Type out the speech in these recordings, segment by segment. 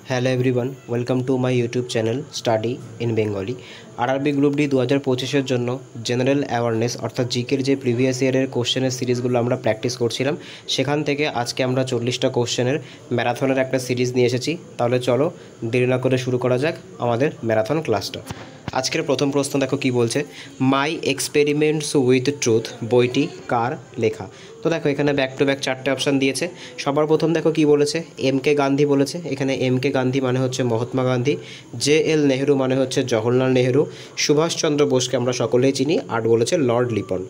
Hello everyone, welcome to my YouTube channel study in Bengali. RRB group D 2025-এর জন্য general awareness অর্থাৎ জিকের যে প্রিভিয়াস ইয়ারের কোশ্চেনের সিরিজগুলো আমরা প্র্যাকটিস করছিলাম, সেখান থেকে আজকে আমরা 40টা কোশ্চেনের ম্যারাথনের একটা সিরিজ নিয়ে এসেছি। তাহলে চলো দেরি না করে শুরু করা যাক আমাদের ম্যারাথন ক্লাসটা। আজকের প্রথম প্রশ্ন দেখো কি বলছে, মাই এক্সপেরিমেন্টস উইথ ট্রুথ বইটি কার লেখা। তো দেখো এখানে ব্যাক টু ব্যাক 4টে অপশান দিয়েছে। সবার প্রথম দেখো কি বলেছে, এম কে গান্ধী বলেছে। এখানে এম কে গান্ধী মানে হচ্ছে মহাত্মা গান্ধী, জে এল নেহেরু মানে হচ্ছে জওহরলাল নেহেরু, সুভাষচন্দ্র বোসকে আমরা সকলেই চিনি, আর বলেছে লর্ড লিপন।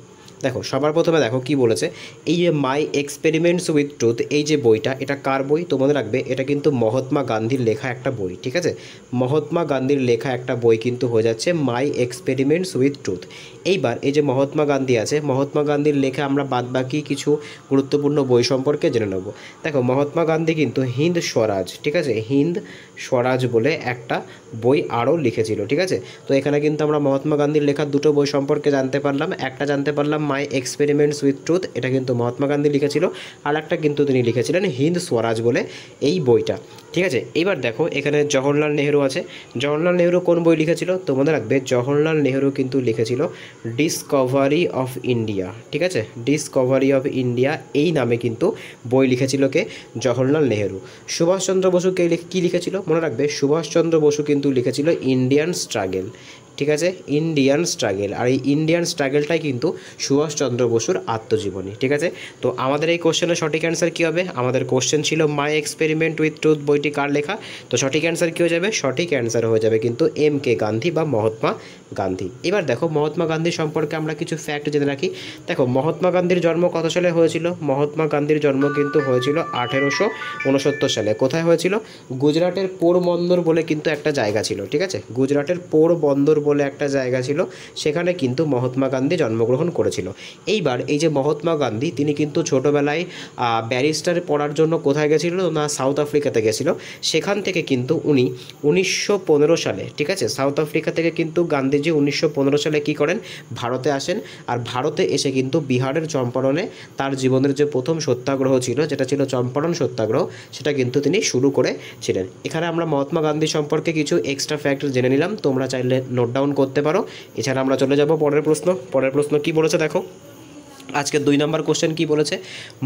দেখো সবার প্রথমে দেখো কি বলেছে, এই যে মাই এক্সপেরিমেন্টস উইথ ট্রুথ এই যে বইটা, এটা কার বই? তো মনে রাখবে এটা কিন্তু মহাত্মা গান্ধীর লেখা একটা বই, ঠিক আছে? মহাত্মা গান্ধীর লেখা একটা বই কিন্তু হয়ে যাচ্ছে মাই এক্সপেরিমেন্টস উইথ ট্রুথ। এইবার এই যে মহাত্মা গান্ধী আছে, মহাত্মা গান্ধীর লেখা আমরা বাদবাকি কিছু গুরুত্বপূর্ণ বই সম্পর্কে জেনে নেব। দেখো মহাত্মা গান্ধী কিন্তু হিন্দ স্বরাজ, ঠিক আছে, হিন্দ স্বরাজ বলে একটা বই আরও লিখেছিল, ঠিক আছে? তো এখানে কিন্তু আমরা মহাত্মা গান্ধীর লেখা দুটো বই সম্পর্কে জানতে পারলাম। একটা জানতে পারলাম মাই এক্সপেরিমেন্টস উইথ ট্রুথ, এটা কিন্তু মহাত্মা গান্ধী লিখেছিল, আর একটা কিন্তু তিনি লিখেছিলেন হিন্দ স্বরাজ বলে এই বইটা, ঠিক আছে? এবার দেখো এখানে জওহরলাল নেহেরু আছে। জওহরলাল নেহেরু কোন বই লিখেছিল? তো মনে রাখবে জওহরলাল নেহেরু কিন্তু লিখেছিল ডিসকভারি অফ ইন্ডিয়া, ঠিক আছে? ডিসকভারি অফ ইন্ডিয়া এই নামে কিন্তু বই লিখেছিল কে? জওহরলাল নেহেরু। সুভাষচন্দ্র বসু কে কী লিখেছিল? মনে রাখবে সুভাষচন্দ্র বসু কিন্তু লিখেছিল ইন্ডিয়ান স্ট্রাগল, ঠিক আছে? ইন্ডিয়ান স্ট্রাগল, আর এই ইন্ডিয়ান স্ট্রাগলটাই কিন্তু সুভাষচন্দ্র বসুর আত্মজীবনী, ঠিক আছে? তো আমাদের এই কোশ্চেনের সঠিক অ্যান্সার কী হবে? আমাদের কোশ্চেন ছিল মাই এক্সপেরিমেন্ট উইথ ট্রুথ বইটি কার লেখা। তো সঠিক অ্যান্সার কী হয়ে যাবে? সঠিক অ্যান্সার হয়ে যাবে কিন্তু এম কে গান্ধী বা মহাত্মা গান্ধী। এবার দেখো মহাত্মা গান্ধী সম্পর্কে আমরা কিছু ফ্যাক্ট জেনে রাখি। দেখো মহাত্মা গান্ধীর জন্ম কত সালে হয়েছিল? মহাত্মা গান্ধীর জন্ম কিন্তু হয়েছিল 1869 সালে। কোথায় হয়েছিল? গুজরাটের পোরবন্দর বলে কিন্তু একটা জায়গা ছিল, ঠিক আছে? গুজরাটের পোরবন্দর বলে একটা জায়গা ছিল, সেখানে কিন্তু মহাত্মা গান্ধী জন্মগ্রহণ করেছিল। এইবার এই যে মহাত্মা গান্ধী, তিনি কিন্তু ছোটোবেলায় ব্যারিস্টার পড়ার জন্য কোথায় গেছিল না? সাউথ আফ্রিকাতে গেছিল। সেখান থেকে কিন্তু উনি 1915 সালে, ঠিক আছে, সাউথ আফ্রিকা থেকে কিন্তু গান্ধীজি 1915 সালে কী করেন? ভারতে আসেন। আর ভারতে এসে কিন্তু বিহারের চম্পারণে তার জীবনের যে প্রথম সত্যাগ্রহ ছিল, যেটা ছিল চম্পারণ সত্যাগ্রহ, সেটা কিন্তু তিনি শুরু করেছিলেন। এখানে আমরা মহাত্মা গান্ধী সম্পর্কে কিছু এক্সট্রা ফ্যাক্ট জেনে নিলাম, তোমরা চাইলে নোট ডাউন করতে পারো। এছাড়া আমরা চলে যাব পরের প্রশ্ন। পরের প্রশ্ন কি বলেছে দেখো, আজকে 2 নম্বর কোশ্চেন কি বলেছে,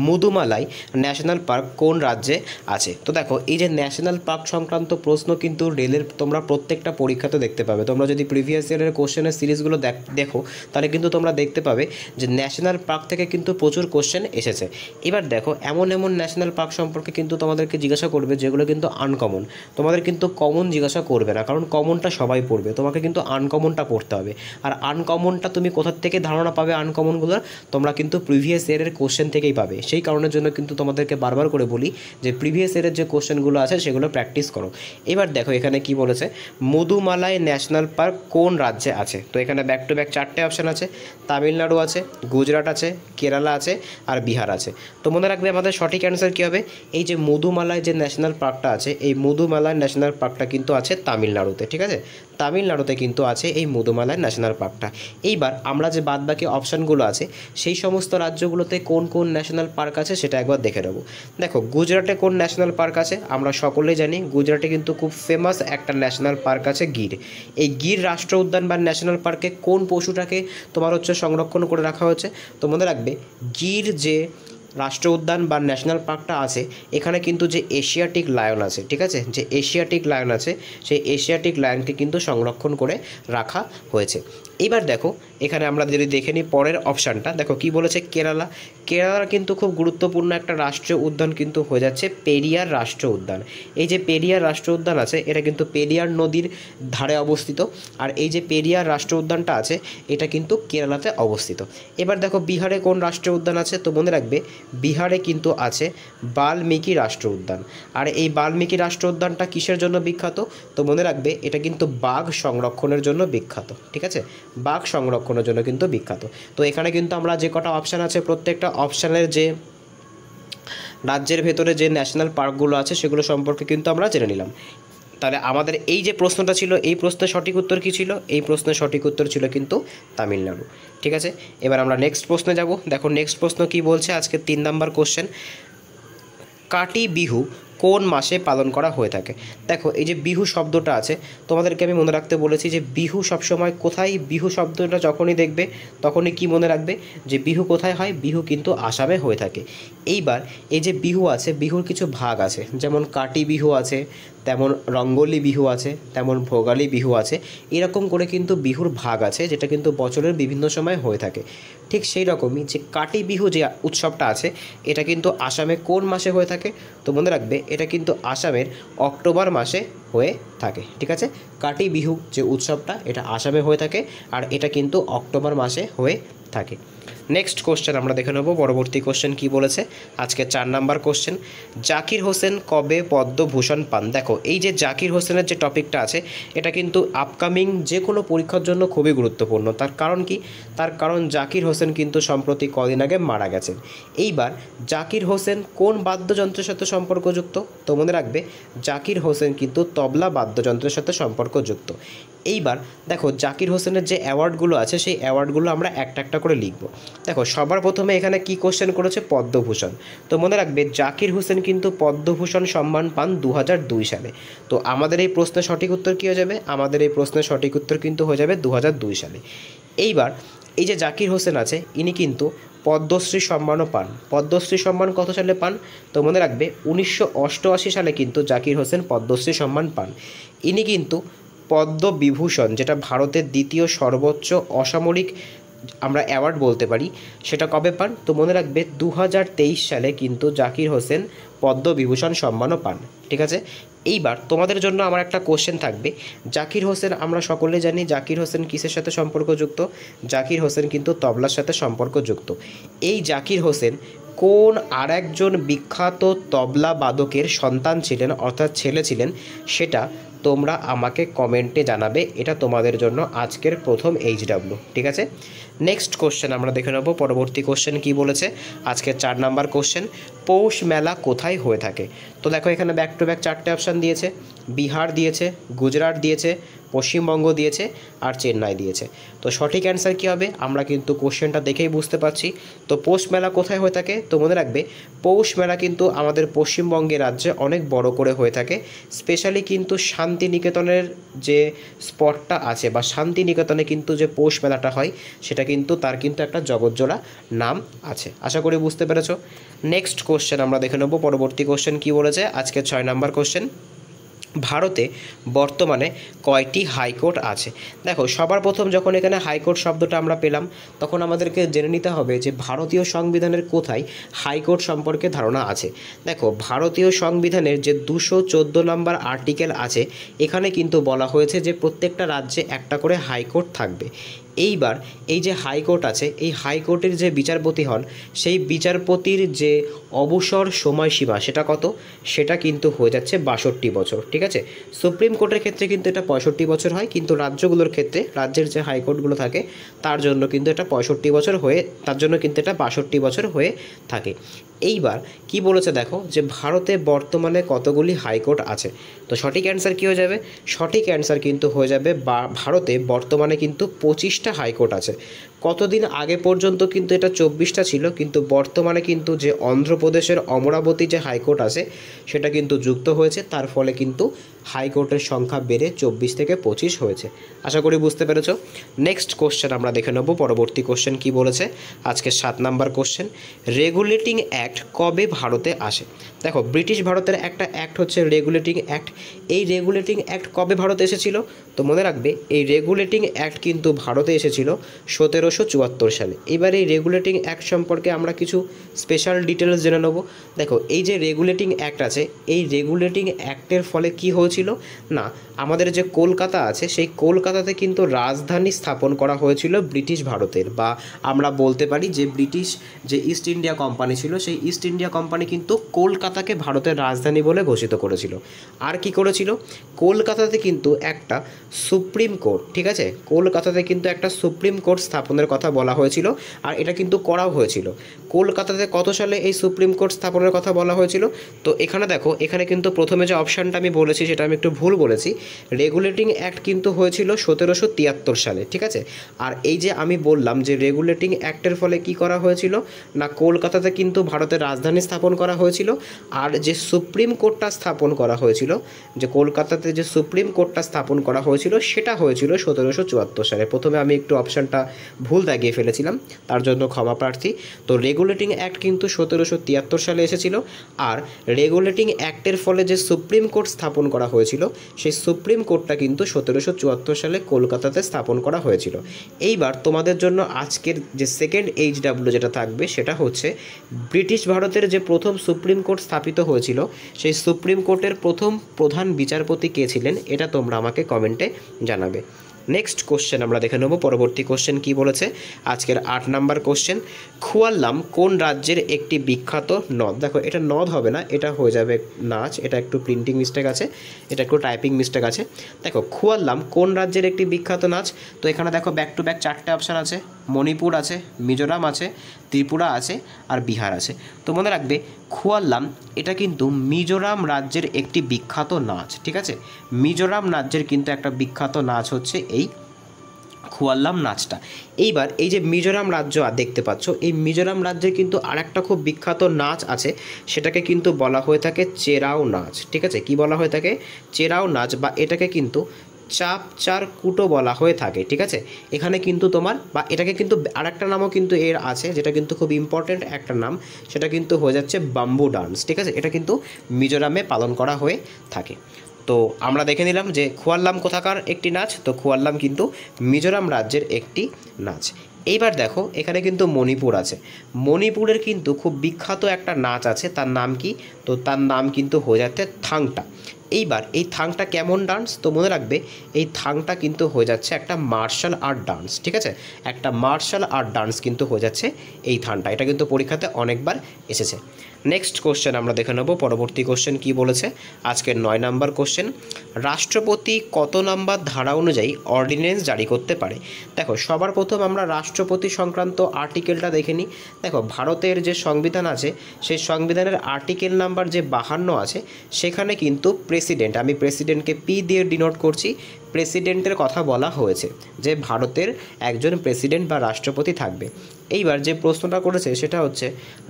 মুদুমালাই ন্যাশনাল পার্ক কোন রাজ্যে আছে। তো দেখো এই যে ন্যাশনাল পার্ক সংক্রান্ত প্রশ্ন কিন্তু রেলের তোমরা প্রত্যেকটা পরীক্ষাতে দেখতে পাবে। তোমরা যদি প্রিভিয়াস ইয়ারের কোশ্চেনের সিরিজগুলো দেখো, তাহলে কিন্তু তোমরা দেখতে পাবে যে ন্যাশনাল পার্ক থেকে কিন্তু প্রচুর কোশ্চেন এসেছে। এবার দেখো এমন ন্যাশনাল পার্ক সম্পর্কে কিন্তু তোমাদেরকে জিজ্ঞাসা করবে যেগুলো কিন্তু আনকমন, তোমাদের কিন্তু কমন জিজ্ঞাসা করবে না, কারণ কমনটা সবাই পড়বে, তোমাকে কিন্তু আনকমনটা পড়তে হবে। আর আনকমনটা তুমি কোথা থেকে ধারণা পাবে আনকমনগুলোর? তোমরা কিন্তু প্রিভিয়াস ইয়ারের কোশ্চেন থেকেই পাবে। সেই কারণের জন্য কিন্তু তোমাদেরকে বারবার করে বলি যে প্রিভিয়াস ইয়ারের যে কোশ্চেনগুলো আছে সেগুলো প্র্যাকটিস করো। এবার দেখো এখানে কি বলেছে, মুদুমালাই ন্যাশনাল পার্ক কোন রাজ্যে আছে। তো এখানে ব্যাক টু ব্যাক 4টে অপশান আছে। তামিলনাড়ু আছে, গুজরাট আছে, কেরালা আছে, আর বিহার আছে। তো মনে রাখবে আমাদের সঠিক অ্যান্সার কী হবে? এই যে মুদুমালাই যে ন্যাশনাল পার্কটা আছে, এই মুদুমালাই ন্যাশনাল পার্কটা কিন্তু আছে তামিলনাড়ুতে, ঠিক আছে? তামিলনাড়ুতে কিন্তু আছে এই মুদুমালাই ন্যাশনাল পার্কটা। এইবার আমরা যে বাদবাকি অপশানগুলো আছে সেই সমস্ত রাজ্যগুলোতে কোন কোন ন্যাশনাল পার্ক আছে সেটা একবার দেখে নেব। দেখো গুজরাটে কোন ন্যাশনাল পার্ক আছে? আমরা সকলেই জানি গুজরাটে কিন্তু খুব ফেমাস একটা ন্যাশনাল পার্ক আছে গির। এই গির রাষ্ট্র উদ্যান বা ন্যাশনাল পার্কে কোন পশুটাকে তোমার হচ্ছে সংরক্ষণ করে রাখা হয়েছে? তো মনে রাখবে গির যে রাষ্ট্র উদ্যান বা ন্যাশনাল পার্কটা আছে, এখানে কিন্তু যে এশিয়াটিক লায়ন আছে, ঠিক আছে, যে এশিয়াটিক লায়ন আছে, সেই এশিয়াটিক লায়নকে কিন্তু সংরক্ষণ করে রাখা হয়েছে। এবার দেখো এখানে আমরা যদি দেখে নিই পরের অপশানটা, দেখো কি বলেছে, কেরালা। কেরালার কিন্তু খুব গুরুত্বপূর্ণ একটা রাষ্ট্রীয় উদ্যান কিন্তু হয়ে যাচ্ছে পেরিয়ার রাষ্ট্র উদ্যান। এই যে পেরিয়ার রাষ্ট্র উদ্যান আছে, এটা কিন্তু পেরিয়ার নদীর ধারে অবস্থিত। আর এই যে পেরিয়ার রাষ্ট্র উদ্যানটা আছে, এটা কিন্তু কেরালাতে অবস্থিত। এবার দেখো বিহারে কোন রাষ্ট্রীয় উদ্যান আছে। তো মনে রাখবে বিহারে কিন্তু আছে বাল্মীকি রাষ্ট্র উদ্যান। আর এই বাল্মীকি রাষ্ট্র উদ্যানটা কিসের জন্য বিখ্যাত? তো মনে রাখবে এটা কিন্তু বাঘ সংরক্ষণের জন্য বিখ্যাত, ঠিক আছে? বাঘ সংরক্ষণের জন্য কিন্তু বিখ্যাত। তো এখানে কিন্তু আমরা যে কটা অপশান আছে, প্রত্যেকটা অপশানের যে রাজ্যের ভেতরে যে ন্যাশনাল পার্কগুলো আছে সেগুলো সম্পর্কে কিন্তু আমরা জেনে নিলাম। তাহলে আমাদের এই যে প্রশ্নটা ছিল, এই প্রশ্নের সঠিক উত্তর কী ছিল? এই প্রশ্নের সঠিক উত্তর ছিল কিন্তু তামিলনাড়ু, ঠিক আছে? এবার আমরা নেক্সট প্রশ্নে যাব। দেখো নেক্সট প্রশ্ন কি বলছে, আজকে 3 নম্বর কোশ্চেন, কাটি বিহু কোন মাসে পালন করা হয়ে থাকে? দেখো এই যে বিহু শব্দটা আছে, তোমাদেরকে আমি মনে রাখতে বলেছি যে বিহু সবসময় কোথায়, বিহু শব্দটা যখনই দেখবে তখনই কি মনে রাখবে যে বিহু কোথায় হয়, বিহু কিন্তু আসামে হয়ে থাকে। এইবার এই যে বিহু আছে, বিহুর কিছু ভাগ আছে, যেমন কাটি বিহু আছে, তেমন রঙ্গোলি বিহু আছে, তেমন ভোগালী বিহু আছে। এরকম করে কিন্তু বিহুর ভাগ আছে, যেটা কিন্তু বছরের বিভিন্ন সময় হয়ে থাকে। ঠিক সেই রকমই যে কাটি বিহু যে উৎসবটা আছে, এটা কিন্তু আসামে কোন মাসে হয়ে থাকে? তো মনে রাখবে এটা কিন্তু আসামের অক্টোবর মাসে হয়ে থাকে। ঠিক আছে, কাটি বিহু যে উৎসবটা এটা আসামে হয়ে থাকে, আর এটা কিন্তু অক্টোবর মাসে হয়ে থাকে। নেক্সট কোশ্চেন আমরা দেখে নেব, পরবর্তী কোশ্চেন কি বলেছে। আজকে 4 নাম্বার কোশ্চেন, জাকির হোসেন কবে পদ্মভূষণ পান? দেখো এই যে জাকির হোসেনের যে টপিকটা আছে, এটা কিন্তু আপকামিং যে কোনো পরীক্ষার জন্য খুবই গুরুত্বপূর্ণ। তার কারণ কি? তার কারণ জাকির হোসেন কিন্তু সম্প্রতি কদিন আগে মারা গেছেন। এইবার জাকির হোসেন কোন বাদ্যযন্ত্রের সাথে সম্পর্কযুক্ত? তো মনে রাখবে জাকির হোসেন কিন্তু তবলা বাদ্যযন্ত্রের সাথে সম্পর্কযুক্ত। এইবার দেখো জাকির হোসেনের যে অ্যাওয়ার্ডগুলো আছে, সেই অ্যাওয়ার্ডগুলো আমরা একটা একটা করে লিখব। দেখো সবার প্রথমে এখানে কি কোশ্চেন করেছে? পদ্মভূষণ। তো মনে রাখবে জাকির হোসেন কিন্তু পদ্মভূষণ সম্মান পান 2002 সালে। তো আমাদের এই প্রশ্নের সঠিক উত্তর কী হয়ে যাবে? আমাদের এই প্রশ্নের সঠিক উত্তর কিন্তু হয়ে যাবে 2002 সালে। এইবার এই যে জাকির হোসেন আছে, ইনি কিন্তু পদ্মশ্রী সম্মানও পান। পদ্মশ্রী সম্মান কত সালে পান? তো মনে রাখবে 1988 সালে কিন্তু জাকির হোসেন পদ্মশ্রী সম্মান পান। ইনি কিন্তু পদ্মবিভূষণ, যেটা ভারতের দ্বিতীয় সর্বোচ্চ অসামরিক আমরা অ্যাওয়ার্ড বলতে পারি, সেটা কবে পান? তো মনে রাখবে 2023 সালে কিন্তু জাকির হোসেন পদ্মবিভূষণ সম্মানও পান। ঠিক আছে, এইবার তোমাদের জন্য আমার একটা কোশ্চেন থাকবে। জাকির হোসেন আমরা সকলে জানি জাকির হোসেন কিসের সাথে সম্পর্কযুক্ত? জাকির হোসেন কিন্তু তবলার সাথে সম্পর্কযুক্ত। এই জাকির হোসেন কোন আর একজন বিখ্যাত তবলা বাদকের সন্তান ছিলেন, অর্থাৎ ছেলে ছিলেন, সেটা তোমরা আমাকে কমেন্টে জানাবে। এটা তোমাদের জন্য আজকের প্রথম HW। ঠিক আছে, নেক্সট কোশ্চেন আমরা দেখে নেব, পরবর্তী কোশ্চেন কি বলেছে। আজকে 4 নাম্বার কোশ্চেন, পৌষ মেলা কোথায় হয়ে থাকে? তো দেখো এখানে ব্যাক টু ব্যাক 4টে অপশান দিয়েছে। বিহার দিয়েছে, গুজরাট দিয়েছে, পশ্চিমবঙ্গ দিয়েছে, আর চেন্নাই দিয়েছে। তো সঠিক অ্যান্সার কী হবে? আমরা কিন্তু কোশ্চেনটা দেখেই বুঝতে পারছি। তো পৌষ মেলা কোথায় হয়ে থাকে? তো মনে রাখবে পৌষ মেলা কিন্তু আমাদের পশ্চিমবঙ্গের রাজ্যে অনেক বড় করে হয়ে থাকে। স্পেশালি কিন্তু শান্তিনিকেতনের যে স্পটটা আছে, বা শান্তিনিকেতনে কিন্তু যে পৌষ মেলাটা হয়, সেটা কিন্তু তার কিন্তু একটা জগজ্জোড়া নাম আছে। আশা করি বুঝতে পেরেছো। নেক্সট কোশ্চেন আমরা দেখে নেব, পরবর্তী কোশ্চেন কি বলেছে। আজকে 6 নাম্বার কোশ্চেন, ভারতে বর্তমানে কয়টি হাইকোর্ট আছে? দেখো সবার প্রথম যখন এখানে হাইকোর্ট শব্দটা আমরা পেলাম, তখন আমাদেরকে জেনে নিতে হবে যে ভারতীয় সংবিধানের কোথায় হাইকোর্ট সম্পর্কে ধারণা আছে। দেখো ভারতীয় সংবিধানের যে 214 নম্বর আর্টিকেল আছে, এখানে কিন্তু বলা হয়েছে যে প্রত্যেকটা রাজ্যে একটা করে হাইকোর্ট থাকবে। এইবার এই যে হাইকোর্ট আছে, এই হাইকোর্টের যে বিচারপতি হন, সেই বিচারপতির যে অবসর সময়সীমা সেটা কত? সেটা কিন্তু হয়ে যাচ্ছে 62 বছর। ঠিক আছে, সুপ্রিম কোর্টের ক্ষেত্রে কিন্তু এটা 65 বছর হয়, কিন্তু রাজ্যগুলোর ক্ষেত্রে রাজ্যের যে হাইকোর্টগুলো থাকে তার জন্য কিন্তু এটা 65 বছর হয়ে, তার জন্য কিন্তু এটা 62 বছর হয়ে থাকে। এইবার কি বলেছে দেখো, যে ভারতে বর্তমানে কতগুলি হাইকোর্ট আছে? তো সঠিক অ্যান্সার কী হয়ে যাবে? সঠিক অ্যান্সার কিন্তু হয়ে যাবে ভারতে বর্তমানে কিন্তু 25টা হাইকোর্ট আছে। কতদিন আগে পর্যন্ত কিন্তু এটা 24টা ছিল, কিন্তু বর্তমানে কিন্তু যে অন্ধ্রপ্রদেশের অমরাবতী যে হাইকোর্ট আছে সেটা কিন্তু যুক্ত হয়েছে, তার ফলে কিন্তু হাইকোর্টের সংখ্যা বেড়ে 24 থেকে 25 হয়েছে। আশা করি বুঝতে পেরেছো। নেক্সট কোশ্চেন আমরা দেখে নেব, পরবর্তী কোশ্চেন কি বলেছে। আজকে 7 নাম্বার কোশ্চেন, রেগুলেটিং অ্যাক্ট কবে ভারতে আসে? দেখো ব্রিটিশ ভারতের একটা অ্যাক্ট হচ্ছে রেগুলেটিং অ্যাক্ট। এই রেগুলেটিং অ্যাক্ট কবে ভারতে এসেছিল? তো মনে রাখবে এই রেগুলেটিং অ্যাক্ট কিন্তু ভারতে এসেছিল 1774 সালে। এবার এই রেগুলেটিং অ্যাক্ট সম্পর্কে আমরা কিছু স্পেশাল ডিটেলস জেনে নেব। দেখো এই যে রেগুলেটিং অ্যাক্ট আছে, এই রেগুলেটিং অ্যাক্টের ফলে কি হয়েছিল না, আমাদের যে কলকাতা আছে, সেই কলকাতাতে কিন্তু রাজধানী স্থাপন করা হয়েছিল ব্রিটিশ ভারতের, বা আমরা বলতে পারি যে ব্রিটিশ যে ইস্ট ইন্ডিয়া কোম্পানি ছিল, সেই ইস্ট ইন্ডিয়া কোম্পানি কিন্তু কলকাতাকে ভারতের রাজধানী বলে ঘোষিত করেছিল। আর কি করেছিল? কলকাতাতে কিন্তু একটা সুপ্রিম কোর্ট, ঠিক আছে, কলকাতাতে কিন্তু একটা সুপ্রিম কোর্ট স্থাপনের কথা বলা হয়েছিল, আর এটা কিন্তু করাও হয়েছিল। কলকাতাতে কত সালে এই সুপ্রিম কোর্ট স্থাপনের কথা বলা হয়েছিল? তো এখানে দেখো, এখানে কিন্তু প্রথমে যে অপশানটা আমি বলেছি সেটা আমি একটু ভুল বলেছি। রেগুলেটিং অ্যাক্ট কিন্তু হয়েছিল 1773 সালে। ঠিক আছে, আর এই যে আমি বললাম যে রেগুলেটিং অ্যাক্টের ফলে কি করা হয়েছিল না, কলকাতাতে কিন্তু ভারতের রাজধানী স্থাপন করা হয়েছিল, আর যে সুপ্রিম কোর্টটা স্থাপন করা হয়েছিল, যে কলকাতাতে যে সুপ্রিম কোর্টটা স্থাপন করা হয়েছিল, সেটা হয়েছিল 1774 সালে। প্রথমে আমি একটু অপশানটা ভুল দাগিয়ে ফেলেছিলাম, তার জন্য ক্ষমা প্রার্থী। তো রেগুলেটিং অ্যাক্ট কিন্তু 1773 সালে এসেছিল, আর রেগুলেটিং অ্যাক্টের ফলে যে সুপ্রিম কোর্ট স্থাপন করা হয়েছিল, সেই সুপ্রিম কোর্টটা কিন্তু 1774 সালে কলকাতাতে স্থাপন করা হয়েছিল। এইবার তোমাদের জন্য আজকের যে সেকেন্ড HW যেটা থাকবে, সেটা হচ্ছে ব্রিটিশ ভারতের যে প্রথম সুপ্রিম কোর্ট স্থাপিত হয়েছিল, সেই সুপ্রিম কোর্টের প্রথম প্রধান বিচারপতি কে ছিলেন, এটা তোমরা আমাকে কমেন্টে জানাবে। নেক্সট কোশ্চেন আমরা দেখে নেব। পরবর্তী কোশ্চেন কি বলেছে, আজকের 8 নাম্বার কোশ্চেন, খুয়াল্লাম কোন রাজ্যের একটি বিখ্যাত নদ? দেখো এটা নদ হবে না, এটা হয়ে যাবে নাচ। এটা একটু প্রিন্টিং মিস্টেক আছে, এটা একটু টাইপিং মিস্টেক আছে। দেখো খুয়াল্লাম কোন রাজ্যের একটি বিখ্যাত নাচ? তো এখানে দেখো ব্যাক টু ব্যাক 4টে অপশান আছে, মণিপুর আছে, মিজোরাম আছে, ত্রিপুরা আছে, আর বিহার আছে। তো মনে রাখবে খুয়াল্লাম এটা কিন্তু মিজোরাম রাজ্যের একটি বিখ্যাত নাচ। ঠিক আছে, মিজোরাম রাজ্যের কিন্তু একটা বিখ্যাত নাচ হচ্ছে এই খুয়াল্লাম নাচটা। এইবার এই যে মিজোরাম রাজ্য দেখতে পাচ্ছ, এই মিজোরাম রাজ্যে কিন্তু আরেকটা খুব বিখ্যাত নাচ আছে, সেটাকে কিন্তু বলা হয়ে থাকে চেরাও নাচ। ঠিক আছে, কি বলা হয়ে থাকে? চেরাও নাচ, বা এটাকে কিন্তু চাপচার কুটো বলা হয়ে থাকে। ঠিক আছে, এখানে কিন্তু তোমার, বা এটাকে কিন্তু আরেকটা নামও কিন্তু এর আছে, যেটা কিন্তু খুব ইম্পর্ট্যান্ট একটা নাম, সেটা কিন্তু হয়ে যাচ্ছে বাম্বু ডান্স। ঠিক আছে, এটা কিন্তু মিজোরামে পালন করা হয়ে থাকে। তো আমরা দেখে নিলাম যে খুয়াল্লাম কোথাকার একটি নাচ, তো খুয়াল্লাম কিন্তু মিজোরাম রাজ্যের একটি নাচ। এইবার দেখো এখানে কিন্তু মণিপুর আছে, মণিপুরের কিন্তু খুব বিখ্যাত একটা নাচ আছে, তার নাম কি? তো তার নাম কিন্তু হয়ে যাচ্ছে থাংটা। এইবার এই থাংটা কেমন ডান্স? তো মনে রাখবে এই থাংটা কিন্তু হয়ে যাচ্ছে একটা মার্শাল আর্ট ডান্স। ঠিক আছে, একটা মার্শাল আর্ট ডান্স কিন্তু হয়ে যাচ্ছে এই থাংটা। এটা কিন্তু পরীক্ষাতে অনেকবার এসেছে। নেক্সট কোশ্চেন আমরা দেখে নেব। পরবর্তী কোশ্চেন কি বলেছে, আজকের 9 নাম্বার কোশ্চেন, রাষ্ট্রপতি কত নাম্বার ধারা অনুযায়ী অর্ডিন্যান্স জারি করতে পারে? দেখো সবার প্রথম আমরা রাষ্ট্রপতি সংক্রান্ত আর্টিকেলটা দেখে নিই। দেখো ভারতের যে সংবিধান আছে, সেই সংবিধানের আর্টিকেল নাম্বার যে 52 আছে, সেখানে কিন্তু প্রেসিডেন্ট, আমি প্রেসিডেন্টকে পি দিয়ে ডিনোট করছি, প্রেসিডেন্টের কথা বলা হয়েছে, যে ভারতের একজন প্রেসিডেন্ট বা রাষ্ট্রপতি থাকবে। এইবার যে প্রশ্নটা করেছে সেটা হচ্ছে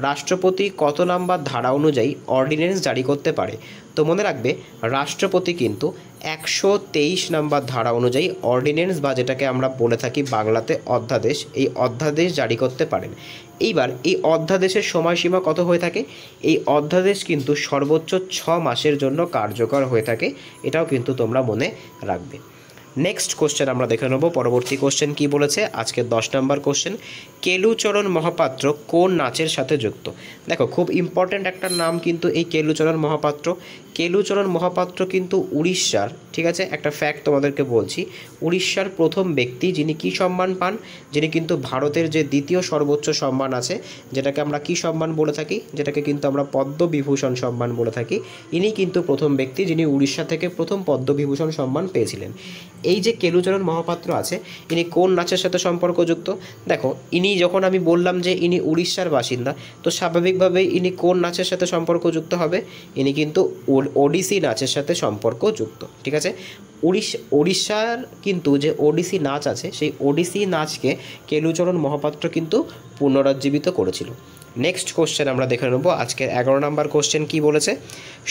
রাষ্ট্রপতি কত নাম্বার ধারা অনুযায়ী অর্ডিন্যান্স জারি করতে পারে? তো মনে রাখবে রাষ্ট্রপতি কিন্তু 123 নাম্বার ধারা অনুযায়ী অর্ডিন্যান্স, বা যেটাকে আমরা বলে থাকি বাংলাতে অধ্যাদেশ, এই অধ্যাদেশ জারি করতে পারেন। এইবার এই অধ্যাদেশের সময়সীমা কত হয়ে থাকে? এই অধ্যাদেশ কিন্তু সর্বোচ্চ 6 মাসের জন্য কার্যকর হয়ে থাকে, এটাও কিন্তু তোমরা মনে রাখবে। নেক্সট কোশ্চেন আমরা দেখে নেব। পরবর্তী কোশ্চেন কি বলেছে, আজকে 10 নাম্বার কোশ্চেন, কেলুচরণ মহাপাত্র কোন নাচের সাথে যুক্ত? দেখো খুব ইম্পর্ট্যান্ট একটা নাম কিন্তু এই কেলুচরণ মহাপাত্র। কেলুচরণ মহাপাত্র কিন্তু উড়িষ্যার, ঠিক আছে, একটা ফ্যাক্ট তোমাদেরকে বলছি, উড়িষ্যার প্রথম ব্যক্তি যিনি কি সম্মান পান, যিনি কিন্তু ভারতের যে দ্বিতীয় সর্বোচ্চ সম্মান আছে, যেটাকে আমরা কি সম্মান বলে থাকি, যেটাকে কিন্তু আমরা পদ্মবিভূষণ সম্মান বলে থাকি, ইনি কিন্তু প্রথম ব্যক্তি যিনি উড়িষ্যা থেকে প্রথম পদ্মবিভূষণ সম্মান পেয়েছিলেন। এই যে কেলুচরণ মহাপাত্র আছে, ইনি কোন নাচের সাথে সম্পর্কযুক্ত? দেখো ইনি, যখন আমি বললাম যে ইনি উড়িষ্যার বাসিন্দা, তো স্বাভাবিকভাবেই ইনি কোন নাচের সাথে সম্পর্কযুক্ত হবে? ইনি কিন্তু ওডিসি নাচের সাথে সম্পর্কযুক্ত। ঠিক আছে, উড়িষ্যার কিন্তু যে ওডিসি নাচ আছে, সেই ওডিসি নাচকে কেলুচরণ মহাপাত্র কিন্তু পুনরুজ্জীবিত করেছিল। নেক্সট কোশ্চেন আমরা দেখে নেব। আজকের 11 নাম্বার কোশ্চেন কি বলেছে,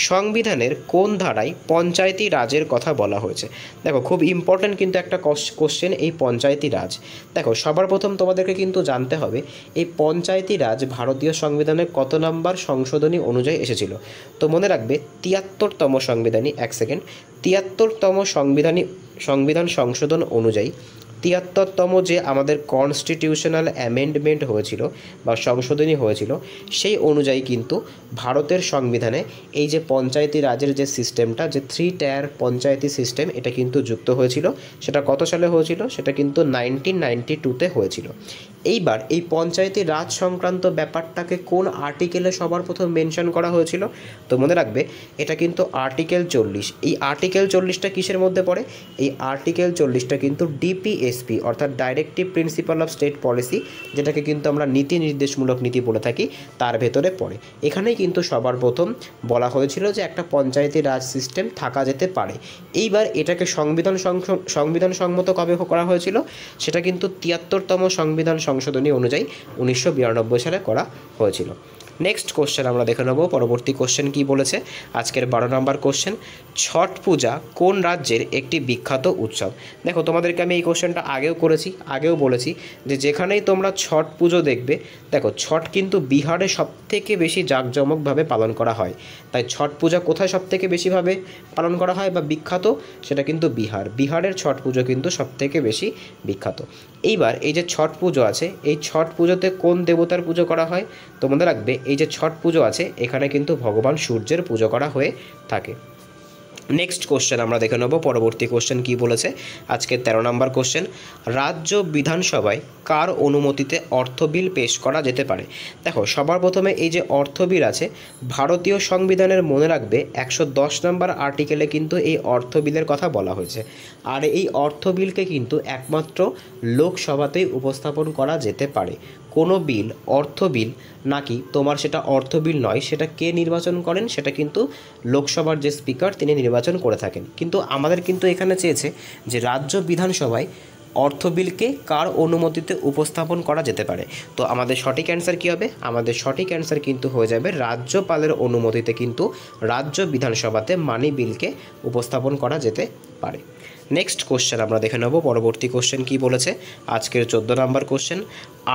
সংবিধানের কোন ধারায় পঞ্চায়েতি রাজের কথা বলা হয়েছে? দেখো খুব ইম্পর্ট্যান্ট কিন্তু একটা কোশ্চেন এই পঞ্চায়েতি রাজ। দেখো সবার প্রথম তোমাদেরকে কিন্তু জানতে হবে এই পঞ্চায়েতি রাজ ভারতীয় সংবিধানের কত নাম্বার সংশোধনী অনুযায়ী এসেছিল। তো মনে রাখবে 73তম সংবিধানী, 1 সেকেন্ড, 73তম সংবিধান সংশোধন অনুযায়ী 73তম যে আমাদের কনস্টিটিউশনাল অ্যামেন্ডমেন্ট হয়েছিল বা সংশোধনী হয়েছিল, সেই অনুযায়ী কিন্তু ভারতের সংবিধানে এই যে পঞ্চায়েতি রাজের যে সিস্টেমটা, যে 3 টায়ার পঞ্চায়েতি সিস্টেম, এটা কিন্তু যুক্ত হয়েছিল। সেটা কত সালে হয়েছিল? সেটা কিন্তু 1992-তে হয়েছিল। এইবার এই পঞ্চায়েতি রাজ সংক্রান্ত ব্যাপারটাকে কোন আর্টিকেলে সবার প্রথম মেনশন করা হয়েছিল? তো মনে রাখবে এটা কিন্তু আর্টিকেল 40। এই আর্টিকেল 40টা কিসের মধ্যে পড়ে? এই আর্টিকেল 40টা কিন্তু ডিপিএসপি অর্থাৎ directive principle of state policy, যেটাকে কিন্তু আমরা নীতি নির্দেশমূলক নীতি বলে থাকি, তার ভেতরে পড়ে। এখানেই কিন্তু সবার প্রথম বলা হয়েছিল যে একটা পঞ্চায়েতি রাজ সিস্টেম থাকা যেতে পারে। এইবার এটাকে সংবিধান সম্মত কবে করা হয়েছিল? সেটা কিন্তু 73তম সংবিধান সংশোধনী অনুযায়ী 1992 সালে করা হয়েছিল। নেক্সট কোশ্চেন আমরা দেখে নেব পরবর্তী কোশ্চেন কি বলেছে। আজকের 12 নম্বর কোশ্চেন, ছট পূজা কোন রাজ্যের একটি বিখ্যাত উৎসব? দেখো তোমাদেরকে আমি এই কোশ্চেনটা আগেও বলেছি যে যেখানেই তোমরা ছট পুজো দেখবে, দেখো ছট কিন্তু বিহারে সবথেকে বেশি জাঁকজমকভাবে পালন করা হয়। তাই ছট পূজা কোথায় সবথেকে বেশিভাবে পালন করা হয় বা বিখ্যাত, সেটা কিন্তু বিহারের ছট পুজো কিন্তু সবথেকে বেশি বিখ্যাত। এইবার এই যে ছট পুজো আছে, এই ছট পুজোতে কোন দেবতার পুজো করা হয়? তো মনে রাখবে এই যে ছট পুজো আছে এখানে কিন্তু ভগবান সূর্যের পুজো করা হয়ে থাকে। নেক্সট কোশ্চেন আমরা দেখে নেব পরবর্তী কোশ্চেন কি বলেছে। আজকে 13 নম্বর কোশ্চেন, রাজ্য বিধানসভায় কার অনুমতিতে অর্থ বিল পেশ করা যেতে পারে? দেখো সবার প্রথমে এই যে অর্থ বিল আছে, ভারতীয় সংবিধানের মনে রাখবে 110 নম্বর আর্টিকেলে কিন্তু এই অর্থ বিলের কথা বলা হয়েছে। আর এই অর্থ বিলকে কিন্তু একমাত্র লোকসভাতেই উপস্থাপন করা যেতে পারে। কোনো বিল অর্থ বিল নাকি তোমার সেটা অর্থ বিল নয়, সেটা কে নির্বাচন করেন? সেটা কিন্তু লোকসভার যে স্পিকার তিনি নির্বাচন করে থাকেন। কিন্তু আমাদের কিন্তু এখানে চেয়েছে যে রাজ্য বিধানসভায় অর্থ বিলকে কার অনুমতিতে উপস্থাপন করা যেতে পারে। তো আমাদের সঠিক অ্যান্সার কী হবে? আমাদের সঠিক অ্যান্সার কিন্তু হয়ে যাবে রাজ্যপালের অনুমতিতে কিন্তু রাজ্য বিধানসভাতে মানি বিলকে উপস্থাপন করা যেতে পারে। নেক্সট কোশ্চেন আমরা দেখে নেব পরবর্তী কোশ্চেন কি বলেছে। আজকের 14 নম্বর কোশ্চেন,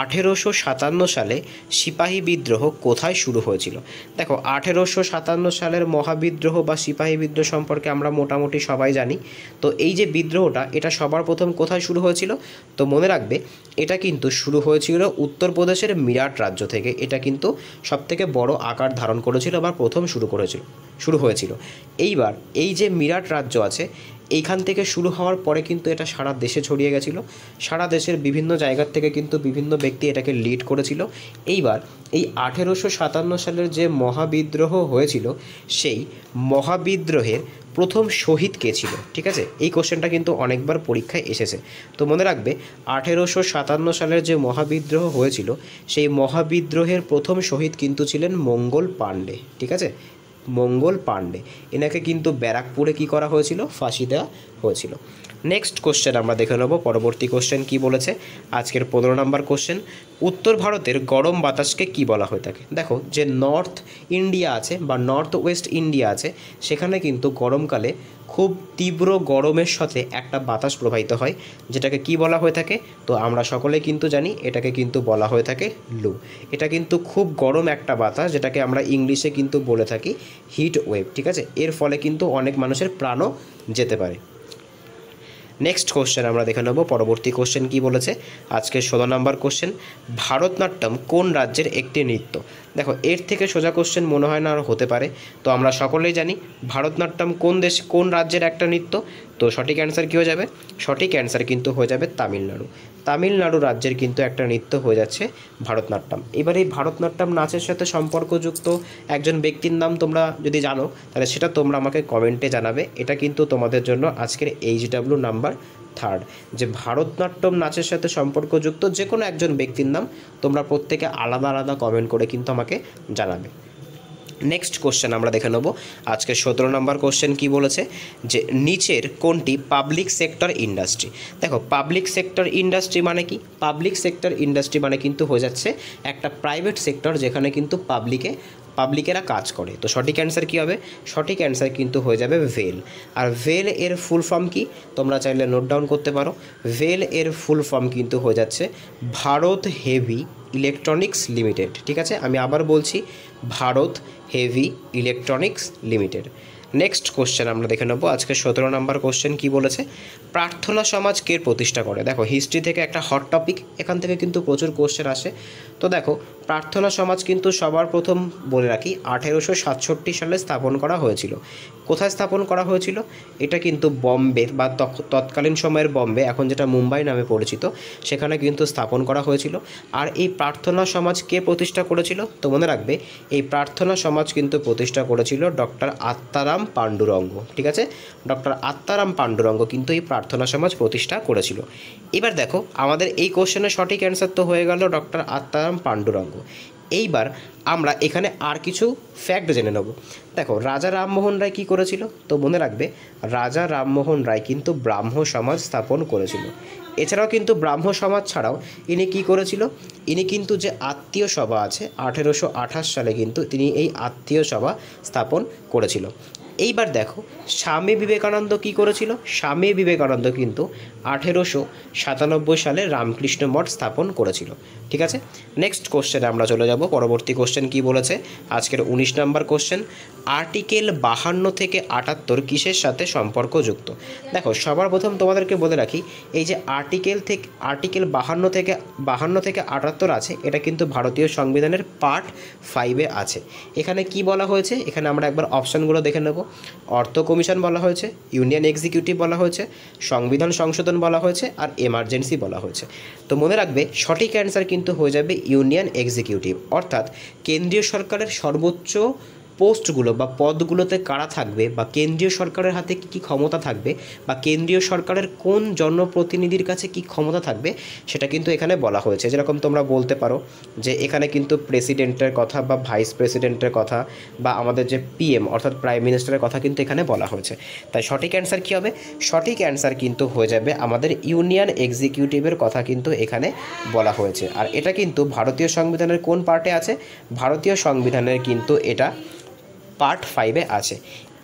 1857 সালে সিপাহী বিদ্রোহ কোথায় শুরু হয়েছিল? দেখো 1857 সালের মহাবিদ্রোহ বা সিপাহী বিদ্রোহ সম্পর্কে আমরা মোটামুটি সবাই জানি। তো এই যে বিদ্রোহটা, এটা সবার প্রথম কোথায় শুরু হয়েছিল? তো মনে রাখবে এটা কিন্তু শুরু হয়েছিল উত্তরপ্রদেশের মিরাট রাজ্য থেকে। এটা কিন্তু সবথেকে বড় আকার ধারণ করেছিল বা প্রথম শুরু হয়েছিল। এইবার এই যে মিরাট রাজ্য আছে, এইখান থেকে শুরু হওয়ার পরে কিন্তু এটা সারা দেশে ছড়িয়ে গেছিলো। সারা দেশের বিভিন্ন জায়গার থেকে কিন্তু বিভিন্ন ব্যক্তি এটাকে লিড করেছিল। এইবার এই 1857 সালের যে মহাবিদ্রোহ হয়েছিল, সেই মহাবিদ্রোহের প্রথম শহীদ কে ছিল? ঠিক আছে, এই কোশ্চেনটা কিন্তু অনেকবার পরীক্ষায় এসেছে। তো মনে রাখবে 1857 সালের যে মহাবিদ্রোহ হয়েছিল, সেই মহাবিদ্রোহের প্রথম শহীদ কিন্তু ছিলেন মঙ্গল পাণ্ডে। ঠিক আছে, মঙ্গল পাণ্ডে, এনাকে কিন্তু ব্যারাকপুরে কি করা হয়েছিল? ফাঁসি দেওয়া হয়েছিল। নেক্সট কোশ্চেন আমরা দেখে নেব পরবর্তী কোশ্চেন কি বলেছে। আজকের 15 নম্বর কোশ্চেন, উত্তর ভারতের গরম বাতাসকে কি বলা হয়ে থাকে? দেখো যে নর্থ ইন্ডিয়া আছে বা নর্থ ওয়েস্ট ইন্ডিয়া আছে, সেখানে কিন্তু গরমকালে খুব তীব্র গরমের সাথে একটা বাতাস প্রবাহিত হয়, যেটাকে কি বলা হয়ে থাকে? তো আমরা সকলে কিন্তু জানি এটাকে কিন্তু বলা হয়ে থাকে লু। এটা কিন্তু খুব গরম একটা বাতাস, যেটাকে আমরা ইংলিশে কিন্তু বলে থাকি হিট ওয়েভ। ঠিক আছে, এর ফলে কিন্তু অনেক মানুষের প্রাণও যেতে পারে। নেক্সট কোশ্চেন আমরা দেখে নেব পরবর্তী কোশ্চেন কি বলেছে। আজকে 16 নম্বর কোশ্চেন, ভারতনাট্যম কোন রাজ্যের একটি নৃত্য? দেখো এর থেকে সোজা কোশ্চেন মনে হয় না আর হতে পারে। তো আমরা সকলেই জানি ভারতনাট্যম কোন রাজ্যের একটা নৃত্য। তো সঠিক অ্যান্সার কী হয়ে যাবে? সঠিক অ্যান্সার কিন্তু হয়ে যাবে তামিলনাড়ু রাজ্যের কিন্তু একটা নৃত্য হয়ে যাচ্ছে ভারতনাট্যম। এবার এই ভারতনাট্যম নাচের সাথে সম্পর্কযুক্ত একজন ব্যক্তির নাম তোমরা যদি জানো, তাহলে সেটা তোমরা আমাকে কমেন্টে জানাবে। এটা কিন্তু তোমাদের জন্য আজকের HW নাম্বার 3, যে ভারতনাট্যম নাচের সাথে সম্পর্কযুক্ত যে কোনো একজন ব্যক্তির নাম তোমরা প্রত্যেকে আলাদা আলাদা কমেন্ট করে কিন্তু আমাকে জানাবে। নেক্সট কোশ্চেন আমরা দেখে নেব। আজকে 17 নম্বর কোশ্চেন কি বলেছে, যে নিচের কোনটি পাবলিক সেক্টর ইন্ডাস্ট্রি? দেখো পাবলিক সেক্টর ইন্ডাস্ট্রি মানে কি? পাবলিক সেক্টর ইন্ডাস্ট্রি মানে কিন্তু হয়ে যাচ্ছে একটা প্রাইভেট সেক্টর, যেখানে কিন্তু পাবলিকেরা কাজ করে। তো সঠিক অ্যান্সার কী হবে? সঠিক অ্যান্সার কিন্তু হয়ে যাবে ভেল। আর ভেল এর ফুল ফর্ম কি? তোমরা চাইলে নোট ডাউন করতে পারো। ভেল এর ফুল ফর্ম কিন্তু হয়ে যাচ্ছে ভারত হেভি ইলেকট্রনিক্স লিমিটেড। ঠিক আছে, আমি আবার বলছি, Bharat heavy electronics limited. Next question আমরা দেখে নেব। আজকে 17 নম্বর কোশ্চেন কি বলেছে, প্রার্থনা সমাজ কে প্রতিষ্ঠা করে? দেখো হিস্ট্রি থেকে একটা হট টপিক, এখান থেকে কিন্তু প্রচুর কোশ্চেন আসে। তো দেখো প্রার্থনা সমাজ কিন্তু সবার প্রথম বলে রাখি 1867 সালে স্থাপন করা হয়েছিল। কোথায় স্থাপন করা হয়েছিল? এটা কিন্তু বম্বের বা তৎকালীন সময়ের বম্বে, এখন যেটা মুম্বাই নামে পরিচিত, সেখানে কিন্তু স্থাপন করা হয়েছিল। আর এই প্রার্থনা সমাজ কে প্রতিষ্ঠা করেছিল? তো মনে রাখবে এই প্রার্থনা সমাজ কিন্তু প্রতিষ্ঠা করেছিল ডক্টর আত্মারাম পাণ্ডুরঙ্গ। ঠিক আছে, ডক্টর আত্মারাম পাণ্ডুরঙ্গ কিন্তু এই প্রার্থনা সমাজ প্রতিষ্ঠা করেছিল। এবার দেখো আমাদের এই কোশ্চেনের সঠিক অ্যান্সার তো হয়ে গেল ডক্টর আত্মারাম পাণ্ডুরঙ্গ। এইবার আমরা এখানে আর কিছু ফ্যাক্ট জেনে নেব। দেখো রাজা রামমোহন রায় কী করেছিল, তো মনে রাখবে রাজা রামমোহন রায় কিন্তু ব্রাহ্ম সমাজ স্থাপন করেছিল। এছাড়াও কিন্তু ব্রাহ্ম সমাজ ছাড়াও ইনি কী করেছিল, ইনি কিন্তু যে আত্মীয় সভা আছে 1828 সালে কিন্তু তিনি এই আত্মীয় সভা স্থাপন করেছিল। এইবার দেখো স্বামী বিবেকানন্দ কী করেছিল, স্বামী বিবেকানন্দ কিন্তু 1897 সালে রামকৃষ্ণ মঠ স্থাপন করেছিল। ঠিক আছে, নেক্সট কোশ্চেনে আমরা চলে যাব। পরবর্তী কোশ্চেন কি বলেছে, আজকের 19 নম্বর কোশ্চেন, আর্টিকেল 52 থেকে 78 কিসের সাথে সম্পর্কযুক্ত। দেখো সবার প্রথম তোমাদেরকে বলে রাখি, এই যে আর্টিকেল 52 থেকে 78 আছে, এটা কিন্তু ভারতীয় সংবিধানের পার্ট 5-এ আছে। এখানে কি বলা হয়েছে, এখানে আমরা একবার অপশানগুলো দেখে নেব। অর্থ কমিশন বলা হয়েছে, ইউনিয়ন এক্সিকিউটিভ বলা হয়েছে, সংবিধান সংশোধন বলা হয়েছে, আর এমার্জেন্সি বলা হয়েছে। তো মনে রাখবে সঠিক অ্যান্সার কিন্তু হয়ে যাবে ইউনিয়ন এক্সিকিউটিভ, অর্থাৎ কেন্দ্রীয় সরকারের সর্বোচ্চ পোস্টগুলো বা পদগুলোতে কারা থাকবে, বা কেন্দ্রীয় সরকারের হাতে কী কী ক্ষমতা থাকবে, বা কেন্দ্রীয় সরকারের কোন জনপ্রতিনিধির কাছে কী ক্ষমতা থাকবে, সেটা কিন্তু এখানে বলা হয়েছে। যেরকম তোমরা বলতে পারো যে এখানে কিন্তু প্রেসিডেন্টের কথা বা ভাইস প্রেসিডেন্টের কথা বা আমাদের যে পিএম অর্থাৎ প্রাইম মিনিস্টারের কথা কিন্তু এখানে বলা হয়েছে। তাই সঠিক অ্যান্সার কী হবে, সঠিক অ্যান্সার কিন্তু হয়ে যাবে আমাদের ইউনিয়ন এক্সিকিউটিভের কথা কিন্তু এখানে বলা হয়েছে। আর এটা কিন্তু ভারতীয় সংবিধানের কোন পার্টে আছে, ভারতীয় সংবিধানের কিন্তু এটা পার্ট 5-এ আছে।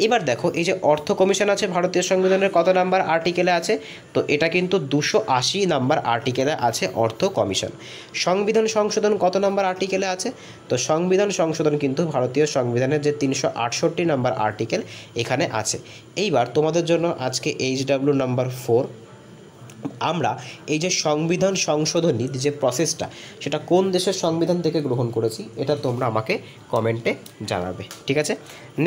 এবার দেখো এই যে অর্থ কমিশন আছে ভারতীয় সংবিধানের কত নাম্বার আর্টিকেলে আছে, তো এটা কিন্তু 280 নাম্বার আর্টিকেলে আছে অর্থ কমিশন। সংবিধান সংশোধন কত নাম্বার আর্টিকেলে আছে, তো সংবিধান সংশোধন কিন্তু ভারতীয় সংবিধানের যে 368 নাম্বার আর্টিকেল এখানে আছে। এইবার তোমাদের জন্য আজকে HW নাম্বার 4, আমরা এই যে সংবিধান সংশোধনীর যে প্রসেসটা সেটা কোন দেশের সংবিধান থেকে গ্রহণ করেছি এটা তোমরা আমাকে কমেন্টে জানাবে। ঠিক আছে,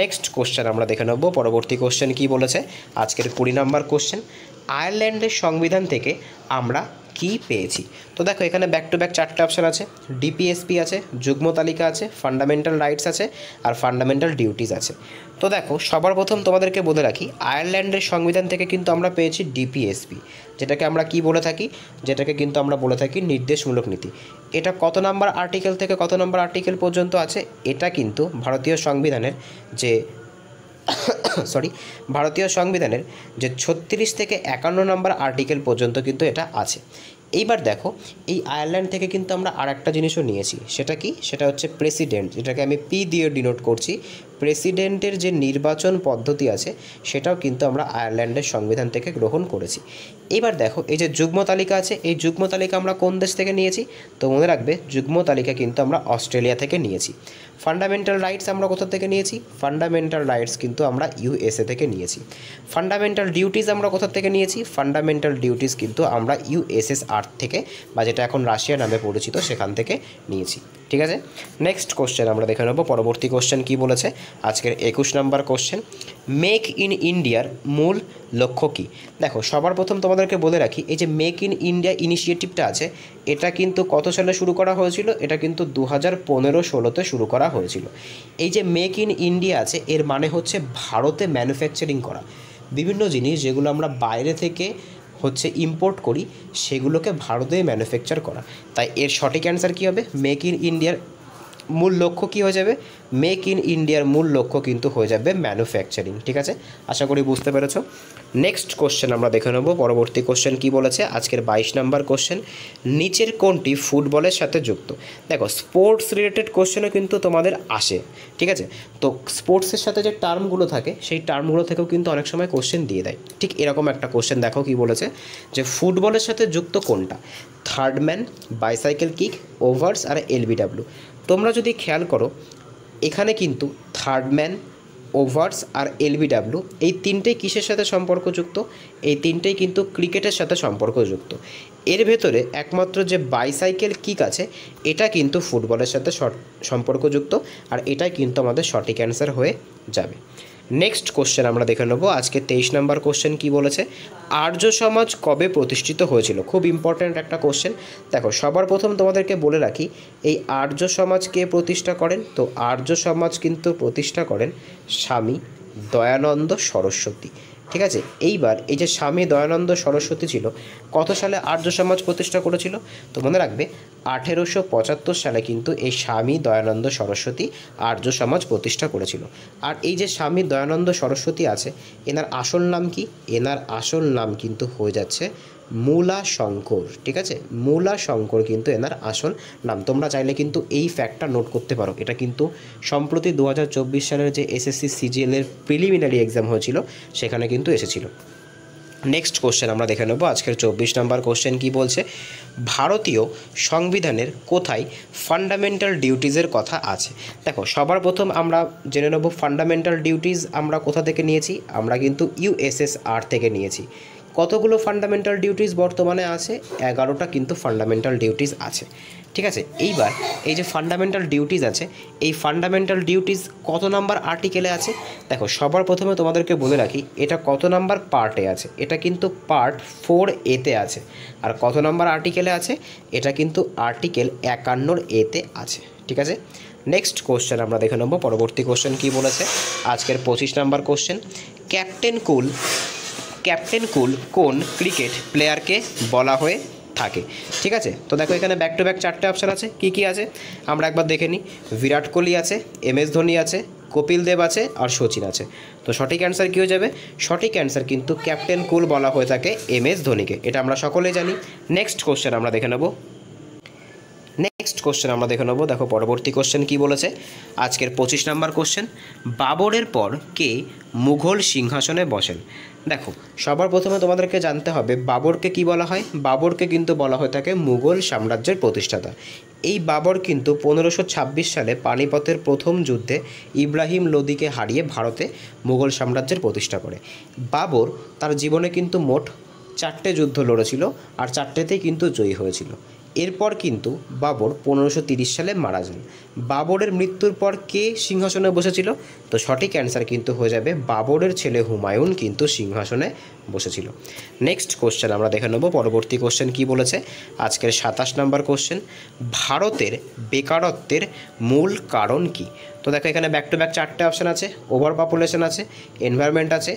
নেক্সট কোশ্চেন আমরা দেখে নেব। পরবর্তী কোশ্চেন কি বলেছে, আজকের 20 নম্বর কোশ্চেন, আয়ারল্যান্ডের সংবিধান থেকে আমরা কি পেয়েছি। তো দেখো এখানে ব্যাক টু ব্যাক 4টে অপশান আছে, ডিপিএসপি আছে, যুগ্ম তালিকা আছে, ফান্ডামেন্টাল রাইটস আছে, আর ফান্ডামেন্টাল ডিউটিস আছে। তো দেখো সবার প্রথম তোমাদেরকে বলে রাখি, আয়ারল্যান্ডের সংবিধান থেকে কিন্তু আমরা পেয়েছি ডিপিএসপি, যেটাকে আমরা কি বলে থাকি, যেটাকে কিন্তু আমরা বলে থাকি নির্দেশমূলক নীতি। এটা কত নাম্বার আর্টিকেল থেকে কত নাম্বার আর্টিকেল পর্যন্ত আছে, এটা কিন্তু ভারতীয় সংবিধানের যে ভারতীয় সংবিধানের যে 36 থেকে 51 নম্বর আর্টিকেল পর্যন্ত কিন্তু এটা আছে। এইবার দেখো এই আয়ারল্যান্ড থেকে কিন্তু আমরা আর একটা জিনিসও নিয়েছি, সেটা কি, সেটা হচ্ছে প্রেসিডেন্ট, যেটাকে আমি পি দিয়ে ডিনোট করছি। প্রেসিডেন্টের যে নির্বাচন পদ্ধতি আছে সেটাও কিন্তু আমরা আয়ারল্যান্ডের সংবিধান থেকে গ্রহণ করেছি। এবার দেখো এই যে যুগ্ম তালিকা আছে, এই যুগ্ম তালিকা আমরা কোন দেশ থেকে নিয়েছি, তো মনে রাখবে যুগ্ম তালিকা কিন্তু আমরা অস্ট্রেলিয়া থেকে নিয়েছি। ফান্ডামেন্টাল রাইটস আমরা কোথা থেকে নিয়েছি, ফান্ডামেন্টাল রাইটস কিন্তু আমরা ইউএসএ থেকে নিয়েছি। ফান্ডামেন্টাল ডিউটিস আমরা কোথা থেকে নিয়েছি, ফান্ডামেন্টাল ডিউটিস কিন্তু আমরা USSR থেকে, বা যেটা এখন রাশিয়া নামে পরিচিত, সেখান থেকে নিয়েছি। ঠিক আছে, নেক্সট কোশ্চেন আমরা দেখে নেব। পরবর্তী কোশ্চেন কি বলেছে, আজকের 21 নম্বর কোশ্চেন, মেক ইন ইন্ডিয়ার মূল লক্ষ্য কী। দেখো সবার প্রথম তোমাদেরকে বলে রাখি, এই যে মেক ইন ইন্ডিয়া ইনিশিয়েটিভটা আছে এটা কিন্তু কত সালে শুরু করা হয়েছিল, এটা কিন্তু 2015-16-তে শুরু করা হয়েছিল। এই যে মেক ইন ইন্ডিয়া আছে এর মানে হচ্ছে ভারতে ম্যানুফ্যাকচারিং করা, বিভিন্ন জিনিস যেগুলো আমরা বাইরে থেকে ইম্পোর্ট করি সেগুলোকে ভারতে ম্যানুফ্যাকচার করা। তাই এর সঠিক অ্যান্সার কী হবে, মেক ইন ইন্ডিয়ার মূল লক্ষ্য কী হয়ে যাবে, মেক ইন ইন্ডিয়ার মূল লক্ষ্য কিন্তু হয়ে যাবে ম্যানুফ্যাকচারিং। ঠিক আছে, আশা করি বুঝতে পেরেছ। নেক্সট কোশ্চেন আমরা দেখে নেব। পরবর্তী কোশ্চেন কি বলেছে, আজকের 22 নম্বর কোশ্চেন, নিচের কোনটি ফুটবলের সাথে যুক্ত। দেখো স্পোর্টস রিলেটেড কোশ্চেনও কিন্তু তোমাদের আসে। ঠিক আছে, তো স্পোর্টসের সাথে যে টার্মগুলো থাকে সেই টার্মগুলো থেকেও কিন্তু অনেক সময় কোশ্চেন দিয়ে দেয়। ঠিক এরকম একটা কোশ্চেন দেখো কি বলেছে, যে ফুটবলের সাথে যুক্ত কোনটা, থার্ড ম্যান, বাইসাইকেল কিক, ওভার্স আর LBW। তোমরা যদি খেয়াল করো এখানে কিন্তু থার্ড ম্যান, ওভার্স আর LBW এই তিনটেই কিসের সাথে সম্পর্কযুক্ত, এই তিনটেই কিন্তু ক্রিকেটের সাথে সম্পর্কযুক্ত। এর ভেতরে একমাত্র যে বাইসাইকেল কিক আছে এটা কিন্তু ফুটবলের সাথে সম্পর্কযুক্ত, আর এটাই কিন্তু আমাদের সঠিক অ্যান্সার হয়ে যাবে। নেক্সট কোশ্চেন আমরা দেখে নেব। আজকে 23 নম্বর কোশ্চেন কি বলেছে, আর্য সমাজ কবে প্রতিষ্ঠিত হয়েছিল। খুব ইম্পর্ট্যান্ট একটা কোশ্চেন। দেখো সবার প্রথম তোমাদেরকে বলে রাখি, এই আর্য সমাজ কে প্রতিষ্ঠা করেন, তো আর্য সমাজ কিন্তু প্রতিষ্ঠা করেন স্বামী দয়ানন্দ সরস্বতী। ঠিক আছে, এইবার এই যে স্বামী দয়ানন্দ সরস্বতী ছিল, কত সালে আর্য সমাজ প্রতিষ্ঠা করেছিল? তো মনে রাখবে 1875 সালে কিন্তু এই স্বামী দয়ানন্দ সরস্বতী আর্য সমাজ প্রতিষ্ঠা করেছিল। আর এই যে স্বামী দয়ানন্দ সরস্বতী আছে, এনার আসল নাম কি? এনার আসল নাম কিন্তু হয়ে যাচ্ছে মূলাশঙ্কর। ঠিক আছে, মূলাশঙ্কর কিন্তু এনার আসল নাম। তোমরা চাইলে কিন্তু এই ফ্যাক্টটা নোট করতে পারো, এটা কিন্তু সম্প্রতি 2024 সালের যে এসএসসি সিজিএলের প্রিলিমিনারি এক্সাম হয়েছিল সেখানে কিন্তু এসেছিল। নেক্সট কোশ্চেন আমরা দেখে নেব। আজকের 24 নম্বর কোশ্চেন কি বলছে, ভারতীয় সংবিধানের কোথায় ফান্ডামেন্টাল ডিউটিজের কথা আছে? দেখো, সবার প্রথম আমরা জেনে নেব ফান্ডামেন্টাল ডিউটিজ আমরা কোথা থেকে নিয়েছি। আমরা কিন্তু ইউএসএসআর থেকে নিয়েছি। কতগুলো ফান্ডামেন্টাল ডিউটিস বর্তমানে আছে? 11টা কিন্তু ফান্ডামেন্টাল ডিউটিস আছে। ঠিক আছে, এইবার এই যে ফান্ডামেন্টাল ডিউটিস আছে, এই ফান্ডামেন্টাল ডিউটিস কত নাম্বার আর্টিকেলে আছে? দেখো, সবার প্রথমে তোমাদেরকে বলে রাখি এটা কত নাম্বার পার্টে আছে। এটা কিন্তু পার্ট 4A-তে আছে। আর কত নাম্বার আর্টিকেলে আছে? এটা কিন্তু আর্টিকেল 51A-তে আছে। ঠিক আছে, নেক্সট কোশ্চেন আমরা দেখে নেব। পরবর্তী কোশ্চেন কি বলেছে? আজকের 25 নম্বর কোশ্চেন, ক্যাপ্টেন কুল কোন ক্রিকেট প্লেয়ারকে বলা হয়ে থাকে? ঠিক আছে, তো দেখো এখানে ব্যাক টু ব্যাক 4টে অপশান আছে। কি কি আছে আমরা একবার দেখে নিই। বিরাট কোহলি আছে, MS ধোনি আছে, কপিল দেব আছে, আর সচিন আছে। তো সঠিক অ্যান্সার কী হয়ে যাবে? সঠিক অ্যান্সার কিন্তু ক্যাপ্টেন কুল বলা হয়ে থাকে MS ধোনিকে, এটা আমরা সকলেই জানি। নেক্সট কোশ্চেন আমরা দেখে নেব। দেখো পরবর্তী কোশ্চেন কি বলেছে। আজকের 25 নম্বর কোশ্চেন, বাবরের পর কে মুঘল সিংহাসনে বসেন? দেখো, সবার প্রথমে তোমাদেরকে জানতে হবে বাবরকে কি বলা হয়। বাবরকে কিন্তু বলা হয়ে থাকে মুঘল সাম্রাজ্যের প্রতিষ্ঠাতা। এই বাবর কিন্তু 1526 সালে পানিপথের প্রথম যুদ্ধে ইব্রাহিম লোদিকে হারিয়ে ভারতে মুঘল সাম্রাজ্যের প্রতিষ্ঠা করে। বাবর তার জীবনে কিন্তু মোট 4টে যুদ্ধ লড়েছিল, আর 4টেতেই কিন্তু জয়ী হয়েছিল। এরপর কিন্তু বাবর 1530 সালে মারা যান। বাবরের মৃত্যুর পর কে সিংহাসনে বসেছিল? তো সঠিক অ্যান্সার কিন্তু হয়ে যাবে বাবরের ছেলে হুমায়ুন কিন্তু সিংহাসনে বসেছিল। নেক্সট কোশ্চেন আমরা দেখে নেব। পরবর্তী কোশ্চেন কি বলেছে? আজকের 27 নম্বর কোশ্চেন, ভারতের বেকারত্বের মূল কারণ কি? তো দেখো এখানে ব্যাক টু ব্যাক 4টে অপশান আছে। ওভার পপুলেশন আছে, এনভায়রনমেন্ট আছে,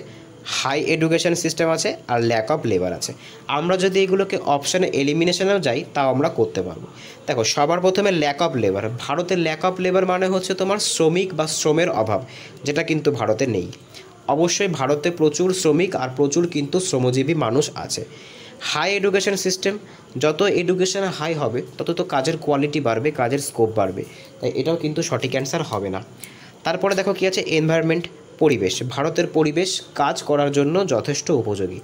হাই এডুকেশন সিস্টেম আছে, আর ল্যাক অফ লেবার আছে। আমরা যদি এগুলোকে অপশানে এলিমিনেশনেও যাই তাও আমরা করতে পারবো। দেখো, সবার প্রথমে ল্যাক অফ লেবার। ভারতের ল্যাক অফ লেবার মানে হচ্ছে তোমার শ্রমিক বা শ্রমের অভাব, যেটা কিন্তু ভারতে নেই। অবশ্যই ভারতে প্রচুর শ্রমিক আর প্রচুর কিন্তু শ্রমজীবী মানুষ আছে। হাই এডুকেশন সিস্টেম, যত এডুকেশন হাই হবে তত তো কাজের কোয়ালিটি বাড়বে, কাজের স্কোপ বাড়বে, তাই এটাও কিন্তু সঠিক অ্যান্সার হবে না। তারপরে দেখো কি আছে, এনভায়রনমেন্ট, পরিবেশ। ভারতের পরিবেশ কাজ করার জন্য যথেষ্ট উপযোগী।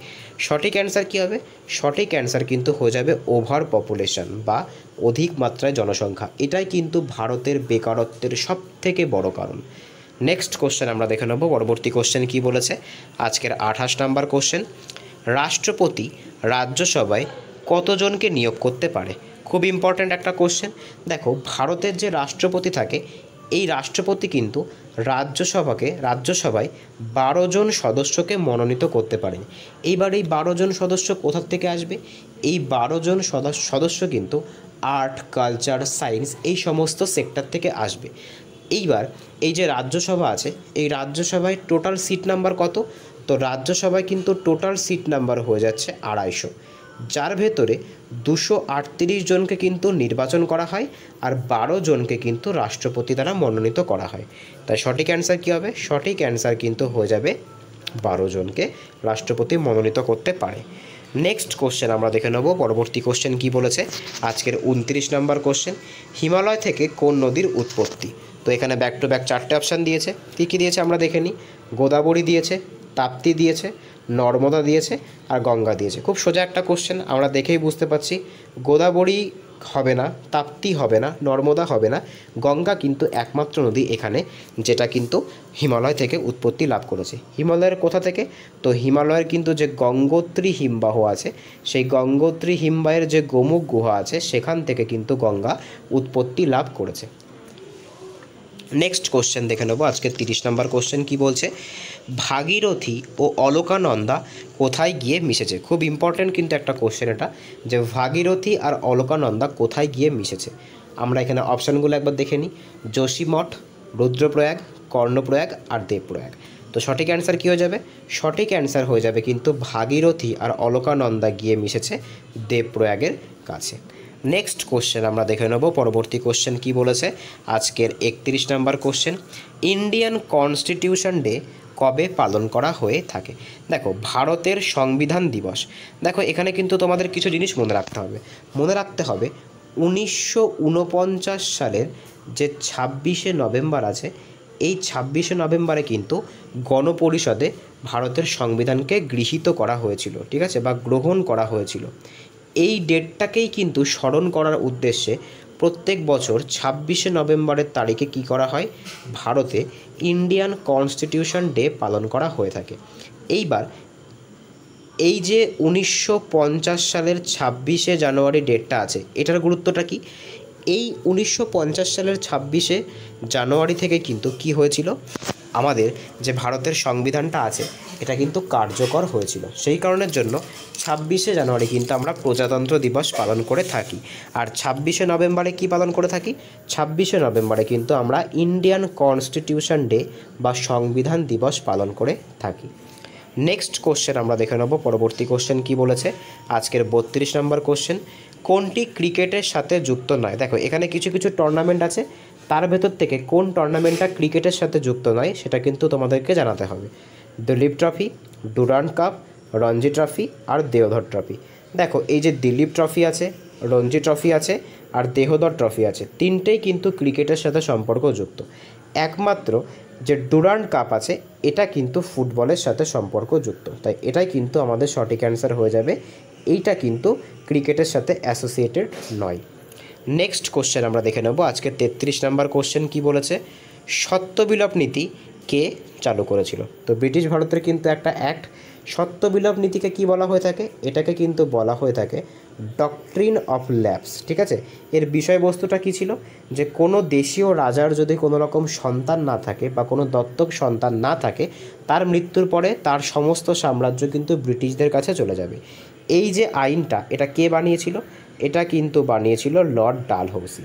সঠিক অ্যান্সার কী হবে? সঠিক অ্যান্সার কিন্তু হয়ে যাবে ওভার পপুলেশন বা অধিক মাত্রায় জনসংখ্যা। এটাই কিন্তু ভারতের বেকারত্বের সবথেকে বড় কারণ। নেক্সট কোশ্চেন আমরা দেখে নেব। পরবর্তী কোশ্চেন কি বলেছে? আজকের 28 নম্বর কোশ্চেন, রাষ্ট্রপতি রাজ্যসভায় কতজনকে নিয়োগ করতে পারে? খুব ইম্পর্ট্যান্ট একটা কোশ্চেন। দেখো, ভারতের যে রাষ্ট্রপতি থাকে, এই রাষ্ট্রপতি কিন্তু রাজ্যসভায় 12 জন সদস্যকে মনোনীত করতে পারেন। এইবার এই 12 জন সদস্য কোথা থেকে আসবে? এই 12 জন সদস্য কিন্তু আর্ট, কালচার, সায়েন্স এই সমস্ত সেক্টর থেকে আসবে। এইবার এই যে রাজ্যসভা আছে, এই রাজ্যসভায় টোটাল সিট নাম্বার কত? তো রাজ্যসভায় কিন্তু টোটাল সিট নাম্বার হয়ে যাচ্ছে 250, যার ভেতরে 238 জনকে কিন্তু নির্বাচন করা হয়, আর 12 জনকে কিন্তু রাষ্ট্রপতি দ্বারা মনোনীত করা হয়। তাই সঠিক অ্যান্সার কী হবে? সঠিক অ্যান্সার কিন্তু হয়ে যাবে 12 জনকে রাষ্ট্রপতি মনোনীত করতে পারে। নেক্সট কোশ্চেন আমরা দেখে নেব। পরবর্তী কোশ্চেন কি বলেছে? আজকের 29 নম্বর কোশ্চেন, হিমালয় থেকে কোন নদীর উৎপত্তি? তো এখানে ব্যাক টু ব্যাক 4টে অপশান দিয়েছে। কী কী দিয়েছে আমরা দেখে নিই। গোদাবরী দিয়েছে, তাপ্তি দিয়েছে, নর্মদা দিয়েছে, আর গঙ্গা দিয়েছে। খুব সোজা একটা কোশ্চেন, আমরা দেখেই বুঝতে পারছি গোদাবরী হবে না, তাপ্তি হবে না, নর্মদা হবে না, গঙ্গা কিন্তু একমাত্র নদী এখানে যেটা কিন্তু হিমালয় থেকে উৎপত্তি লাভ করেছে। হিমালয়ের কোথা থেকে? তো হিমালয়ের কিন্তু যে গঙ্গোত্রী হিমবাহ আছে, সেই গঙ্গোত্রী হিমবাহের যে গোমুখ গুহা আছে সেখান থেকে কিন্তু গঙ্গা উৎপত্তি লাভ করেছে। নেক্সট কোশ্চেন দেখে নেব। আজকে 30 নম্বর কোশ্চেন কি বলছে? ভাগীরথী ও অলকানন্দা কোথায় গিয়ে মিশেছে? খুব ইম্পর্ট্যান্ট কিন্তু একটা কোশ্চেন এটা, যে ভাগীরথী আর অলকানন্দা কোথায় গিয়ে মিশেছে। আমরা এখানে অপশানগুলো একবার দেখে নিই। যোশীমঠ, রুদ্রপ্রয়াগ, কর্ণপ্রয়াগ, আর দেবপ্রয়াগ। তো সঠিক অ্যান্সার কী হয়ে যাবে? সঠিক অ্যান্সার হয়ে যাবে কিন্তু ভাগীরথী আর অলকানন্দা গিয়ে মিশেছে দেবপ্রয়াগের কাছে। নেক্সট কোশ্চেন আমরা দেখে নেব। পরবর্তী কোশ্চেন কি বলেছে? আজকের 31 নম্বর কোশ্চেন, ইন্ডিয়ান কনস্টিটিউশন ডে কবে পালন করা হয়ে থাকে? দেখো, ভারতের সংবিধান দিবস, দেখো এখানে কিন্তু তোমাদের কিছু জিনিস মনে রাখতে হবে। 1949 সালের যে 26শে নভেম্বর আছে, এই 26শে নভেম্বরে কিন্তু গণপরিষদে ভারতের সংবিধানকে গৃহীত করা হয়েছিল, ঠিক আছে, বা গ্রহণ করা হয়েছিল। এই ডেটটাকেই কিন্তু স্মরণ করার উদ্দেশ্যে প্রত্যেক বছর 26শে নভেম্বরের তারিখে কী করা হয়? ভারতে ইন্ডিয়ান কনস্টিটিউশন ডে পালন করা হয়ে থাকে। এইবার এই যে 1950 সালের 26শে জানুয়ারি ডেটটা আছে, এটার গুরুত্বটা কি? এই 1950 সালের 26শে জানুয়ারি থেকে কিন্তু কি হয়েছিল? আমাদের যে ভারতের সংবিধানটা আছে এটা কিন্তু কার্যকর হয়েছিল। সেই কারণের জন্য 26শে জানুয়ারি কিন্তু আমরা প্রজাতন্ত্র দিবস পালন করে থাকি। আর 26শে নভেম্বরে কি পালন করে থাকি? 26শে নভেম্বরে কিন্তু আমরা ইন্ডিয়ান কনস্টিটিউশন ডে বা সংবিধান দিবস পালন করে থাকি। নেক্সট কোশ্চেন আমরা দেখে নেব। পরবর্তী কোশ্চেন কি বলেছে? আজকের 32 নম্বর কোশ্চেন, কোনটি ক্রিকেটের সাথে যুক্ত নয়? দেখো, এখানে কিছু কিছু টুর্নামেন্ট আছে, তার ভেতর থেকে কোন টুর্নামেন্টটা ক্রিকেটের সাথে যুক্ত নয় সেটা কিন্তু তোমাদেরকে জানাতে হবে। Duleep trophy, Durand cup, Ranji trophy আর দেওধর ট্রফি। দেখো, এই যে দিলীপ ট্রফি আছে, রঞ্জি ট্রফি আছে আর দেওধর ট্রফি আছে, তিনটেই কিন্তু ক্রিকেটের সাথে সম্পর্কযুক্ত। একমাত্র যে ডুরান্ড কাপ আছে এটা কিন্তু ফুটবলের সাথে সম্পর্কযুক্ত, তাই এটাই কিন্তু আমাদের সঠিক অ্যান্সার হয়ে যাবে। এইটা কিন্তু ক্রিকেটের সাথে অ্যাসোসিয়েটেড নয়। নেক্সট কোশ্চেন আমরা দেখে নেব। আজকে 33 নম্বর কোশ্চেন কি বলেছে? সত্যবিলোপ নীতি কে চালু করেছিল? তো ব্রিটিশ ভারতের কিন্তু একটা অ্যাক্ট। সত্যবিলোপ নীতিকে কি বলা হয়ে থাকে? এটাকে কিন্তু বলা হয়ে থাকে ডক্ট্রিন অফ ল্যাপস, ঠিক আছে। এর বিষয়বস্তুটা কী ছিল? যে কোনো দেশীয় রাজার যদি কোনো রকম সন্তান না থাকে বা কোনো দত্তক সন্তান না থাকে, তার মৃত্যুর পরে তার সমস্ত সাম্রাজ্য কিন্তু ব্রিটিশদের কাছে চলে যাবে। এই যে আইনটা, এটা কে বানিয়েছিল? এটা কিন্তু বানিয়েছিল লর্ড ডালহৌসি।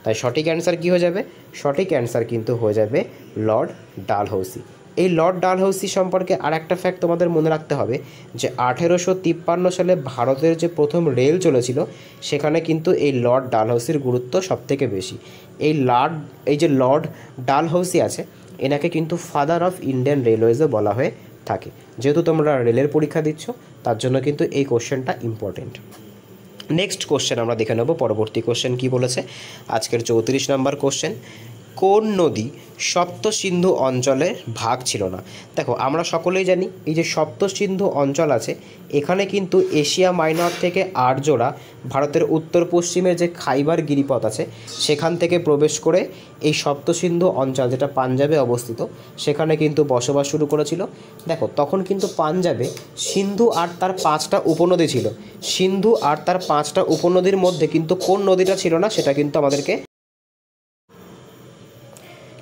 তাই সঠিক অ্যান্সার কী হয়ে যাবে? সঠিক অ্যান্সার কিন্তু হয়ে যাবে লর্ড ডালহৌসি। এই লর্ড ডালহৌসি সম্পর্কে আর একটা ফ্যাক্ট তোমাদের মনে রাখতে হবে যে 1853 সালে ভারতের যে প্রথম রেল চলেছিল সেখানে কিন্তু এই লর্ড ডালহৌসির গুরুত্ব সবথেকে বেশি। এই যে লর্ড ডালহৌসি আছে, এনাকে কিন্তু ফাদার অফ ইন্ডিয়ান রেলওয়েজও বলা হয়ে থাকে। যেহেতু তোমরা রেলের পরীক্ষা দিচ্ছ তার জন্য কিন্তু এই কোশ্চেনটা ইম্পর্টেন্ট। নেক্সট কোশ্চেন আমরা দেখে নেব। পরবর্তী কোশ্চেন কি বলেছে? আজকের 34 নম্বর কোশ্চেন, কোন নদী সপ্ত সিন্ধু অঞ্চলের ভাগ ছিল না? দেখো, আমরা সকলেই জানি এই যে সপ্ত সিন্ধু অঞ্চল আছে, এখানে কিন্তু এশিয়া মাইনর থেকে আর্যরা ভারতের উত্তর পশ্চিমের যে খাইবার গিরিপথ আছে সেখান থেকে প্রবেশ করে এই সপ্ত সিন্ধু অঞ্চল, যেটা পাঞ্জাবে অবস্থিত, সেখানে কিন্তু বসবাস শুরু করেছিল। দেখো, তখন কিন্তু পাঞ্জাবে সিন্ধু আর তার 5টা উপনদী ছিল। সিন্ধু আর তার 5টা উপনদীর মধ্যে কিন্তু কোন নদীটা ছিল না সেটা কিন্তু আমাদেরকে,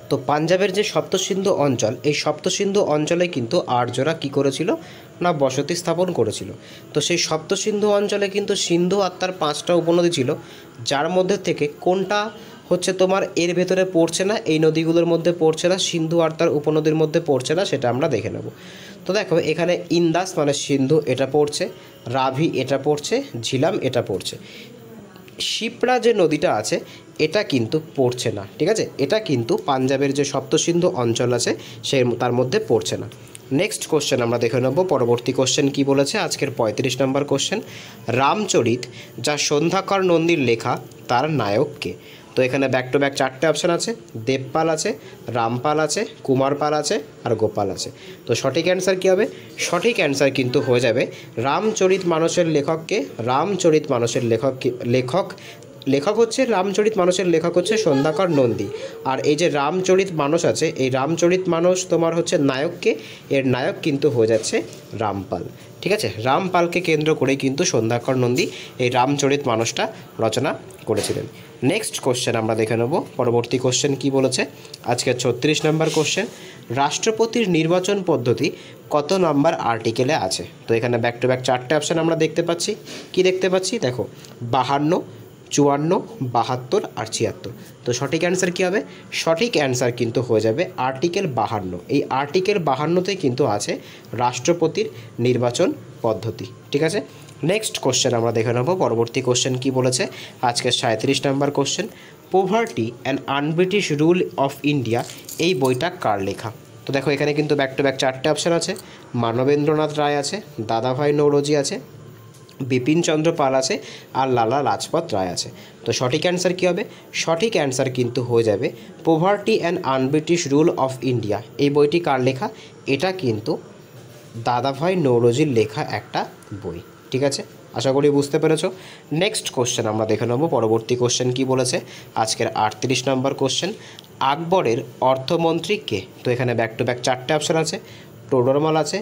তো পাঞ্জাবের যে সপ্তসিন্ধু অঞ্চল, এই সপ্তসিন্ধু অঞ্চলে কিন্তু আর্যরা কী করেছিল না বসতি স্থাপন করেছিল। তো সেই সপ্তসিন্ধু অঞ্চলে কিন্তু সিন্ধু আর তার 5টা উপনদী ছিল, যার মধ্যে থেকে কোনটা হচ্ছে তোমার এর ভেতরে পড়ছে না, এই নদীগুলোর মধ্যে পড়ছে না, সিন্ধু আর তার উপনদীর মধ্যে পড়ছে না, সেটা আমরা দেখে নেব। তো দেখো, এখানে ইন্দাস মানে সিন্ধু এটা পড়ছে, রাভি এটা পড়ছে, ঝিলাম এটা পড়ছে। শিপ্রা যে নদীটা আছে এটা কিন্তু পড়ছে না, ঠিক আছে, এটা কিন্তু পাঞ্জাবের যে সপ্তসিন্ধু অঞ্চল আছে তার মধ্যে পড়ছে না। নেক্সট কোশ্চেন আমরা দেখে নেব। পরবর্তী কোশ্চেন কি বলেছে? আজকের 35 নম্বর কোশ্চেন, রামচরিত যা সন্ধ্যাকর নন্দীর লেখা তার নায়ক কে? তো এখানে ব্যাক টু ব্যাক 4টে অপশান আছে, দেবপাল আছে, রামপাল আছে, কুমারপাল আছে আর গোপাল আছে। তো সঠিক অ্যান্সার কী হবে? সঠিক অ্যান্সার কিন্তু হয়ে যাবে রামচরিত মানসের লেখককে। রামচরিত মানসের লেখক হচ্ছে রামচরিত মানসের লেখক হচ্ছে সন্ধ্যাকর নন্দী। আর এই যে রামচরিত মানস আছে, এই রামচরিত মানস তোমার হচ্ছে নায়ককে, এর নায়ক কিন্তু হয়ে যাচ্ছে রামপাল, ঠিক আছে। রামপালকে কেন্দ্র করেই কিন্তু সন্ধ্যাকর নন্দী এই রামচরিত মানসটা রচনা করেছিলেন। নেক্সট কোশ্চেন আমরা দেখে নেব। পরবর্তী কোশ্চেন কি বলেছে? আজকে 36 নম্বর কোশ্চেন, রাষ্ট্রপতির নির্বাচন পদ্ধতি কত নম্বর আর্টিকেলে আছে? তো এখানে ব্যাক টু ব্যাক 4টে অপশান আমরা দেখতে পাচ্ছি। কি দেখতে পাচ্ছি? দেখো, 52, 54, 72 আর 76। তো সঠিক অ্যান্সার কী হবে? সঠিক অ্যান্সার কিন্তু হয়ে যাবে আর্টিকেল 52। এই আর্টিকেল 52তেই কিন্তু আছে রাষ্ট্রপতির নির্বাচন পদ্ধতি। ঠিক আছে, নেক্সট কোশ্চেন আমরা দেখে নেব। পরবর্তী কোশ্চেন কি বলেছে? আজকে 37 নম্বর question, poverty and unBritish rule of India এই বইটা কার লেখা? তো দেখো এখানে কিন্তু ব্যাক টু ব্যাক 4টে অপশান আছে। মানবেন্দ্রনাথ রায় আছে, দাদাভাই নৌরোজি আছে, বিপিন চন্দ্র পাল আছে আর লালা লাজপত রায় আছে। তো সঠিক অ্যান্সার কী হবে? সঠিক অ্যান্সার কিন্তু হয়ে যাবে poverty and unBritish rule of India. এই বইটি কার লেখা? এটা কিন্তু দাদাভাই নৌরোজির লেখা একটা বই। ঠিক আছে, আশা করি বুঝতে পেরেছো। নেক্সট কোশ্চেন আমরা দেখে নেব। পরবর্তী কোশ্চেন কি বলেছে? আজকের 38 নম্বর কোশ্চেন, আকবরের অর্থমন্ত্রী কে? তো এখানে ব্যাক টু ব্যাক 4টে অপশান আছে। টোডরমাল আছে,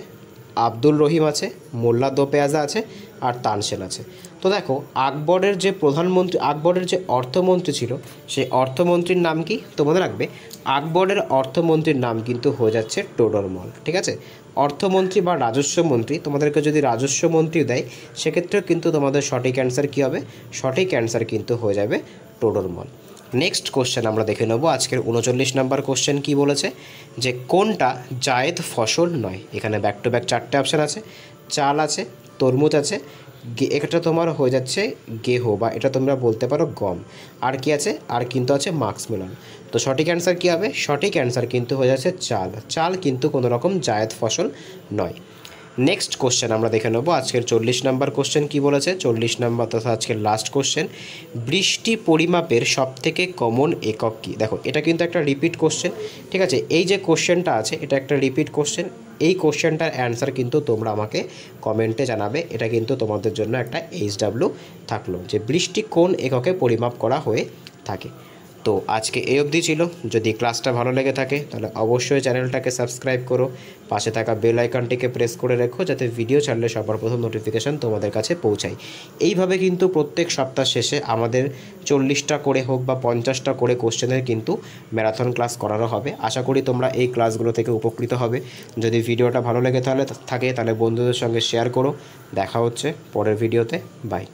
আব্দুল রহিম আছে, মোল্লা দোপেয়াজা আছে আর তানসেন আছে। তো দেখো আকবরের যে প্রধানমন্ত্রী, আকবরের যে অর্থমন্ত্রী ছিল সেই অর্থমন্ত্রীর নাম কি? তো মনে রাখবে আকবরের অর্থমন্ত্রীর নাম কিন্তু হয়ে যাচ্ছে টোডরমল। ঠিক আছে, অর্থমন্ত্রী বা রাজস্ব মন্ত্রী, তোমাদেরকে যদি রাজস্ব মন্ত্রী দেয় সেক্ষেত্রেও কিন্তু তোমাদের সঠিক অ্যান্সার কী হবে? সঠিক অ্যান্সার কিন্তু হয়ে যাবে টোডরমল। নেক্সট কোশ্চেন আমরা দেখে নেব। আজকের 39 নম্বর কোশ্চেন কি বলেছে? যে কোনটা জায়েদ ফসল নয়? এখানে ব্যাক টু ব্যাক 4টে অপশান আছে। চাল আছে, তরমুজ আছে, এটা তোমার হয়ে যাচ্ছে গেহ বা এটা তোমরা বলতে পারো গম, আর কি আছে? আর কিন্তু আছে মাক্স মেলন। তো সঠিক অ্যান্সার কী হবে? সঠিক অ্যান্সার কিন্তু হয়ে যাচ্ছে চাল। চাল কিন্তু কোনো রকম জায়েদ ফসল নয়। নেক্সট কোশ্চেন আমরা দেখে নেব। আজকের 40 নম্বর কোশ্চেন কি বলেছে? 40 নম্বর তথা আজকের লাস্ট কোশ্চেন, বৃষ্টি পরিমাপের সবথেকে কমন একক কী? দেখো এটা কিন্তু একটা রিপিট কোশ্চেন। ঠিক আছে, এই যে কোশ্চেনটা আছে এটা একটা রিপিট কোশ্চেন। এই কোশ্চেনটার অ্যান্সার কিন্তু তোমরা আমাকে কমেন্টে জানাবে। এটা কিন্তু তোমাদের জন্য একটা HW থাকলো, যে বৃষ্টি কোন এককে পরিমাপ করা হয়ে থাকে। তো আজকে এই অবধি ছিল। যদি ক্লাসটা ভালো লেগে থাকে তাহলে অবশ্যই চ্যানেলটাকে সাবস্ক্রাইব করো, পাশে থাকা বেল আইকনটিকে প্রেস করে রেখো যাতে ভিডিও ছাড়লে সবার প্রথম নোটিফিকেশান তোমাদের কাছে পৌঁছায়। এইভাবে কিন্তু প্রত্যেক সপ্তাহ শেষে আমাদের 40টা করে হোক বা 50টা করে কোশ্চেনের কিন্তু ম্যারাথন ক্লাস করানো হবে। আশা করি তোমরা এই ক্লাসগুলো থেকে উপকৃত হবে। যদি ভিডিওটা ভালো লেগে থাকে তাহলে বন্ধুদের সঙ্গে শেয়ার করো। দেখা হচ্ছে পরের ভিডিওতে। বাই।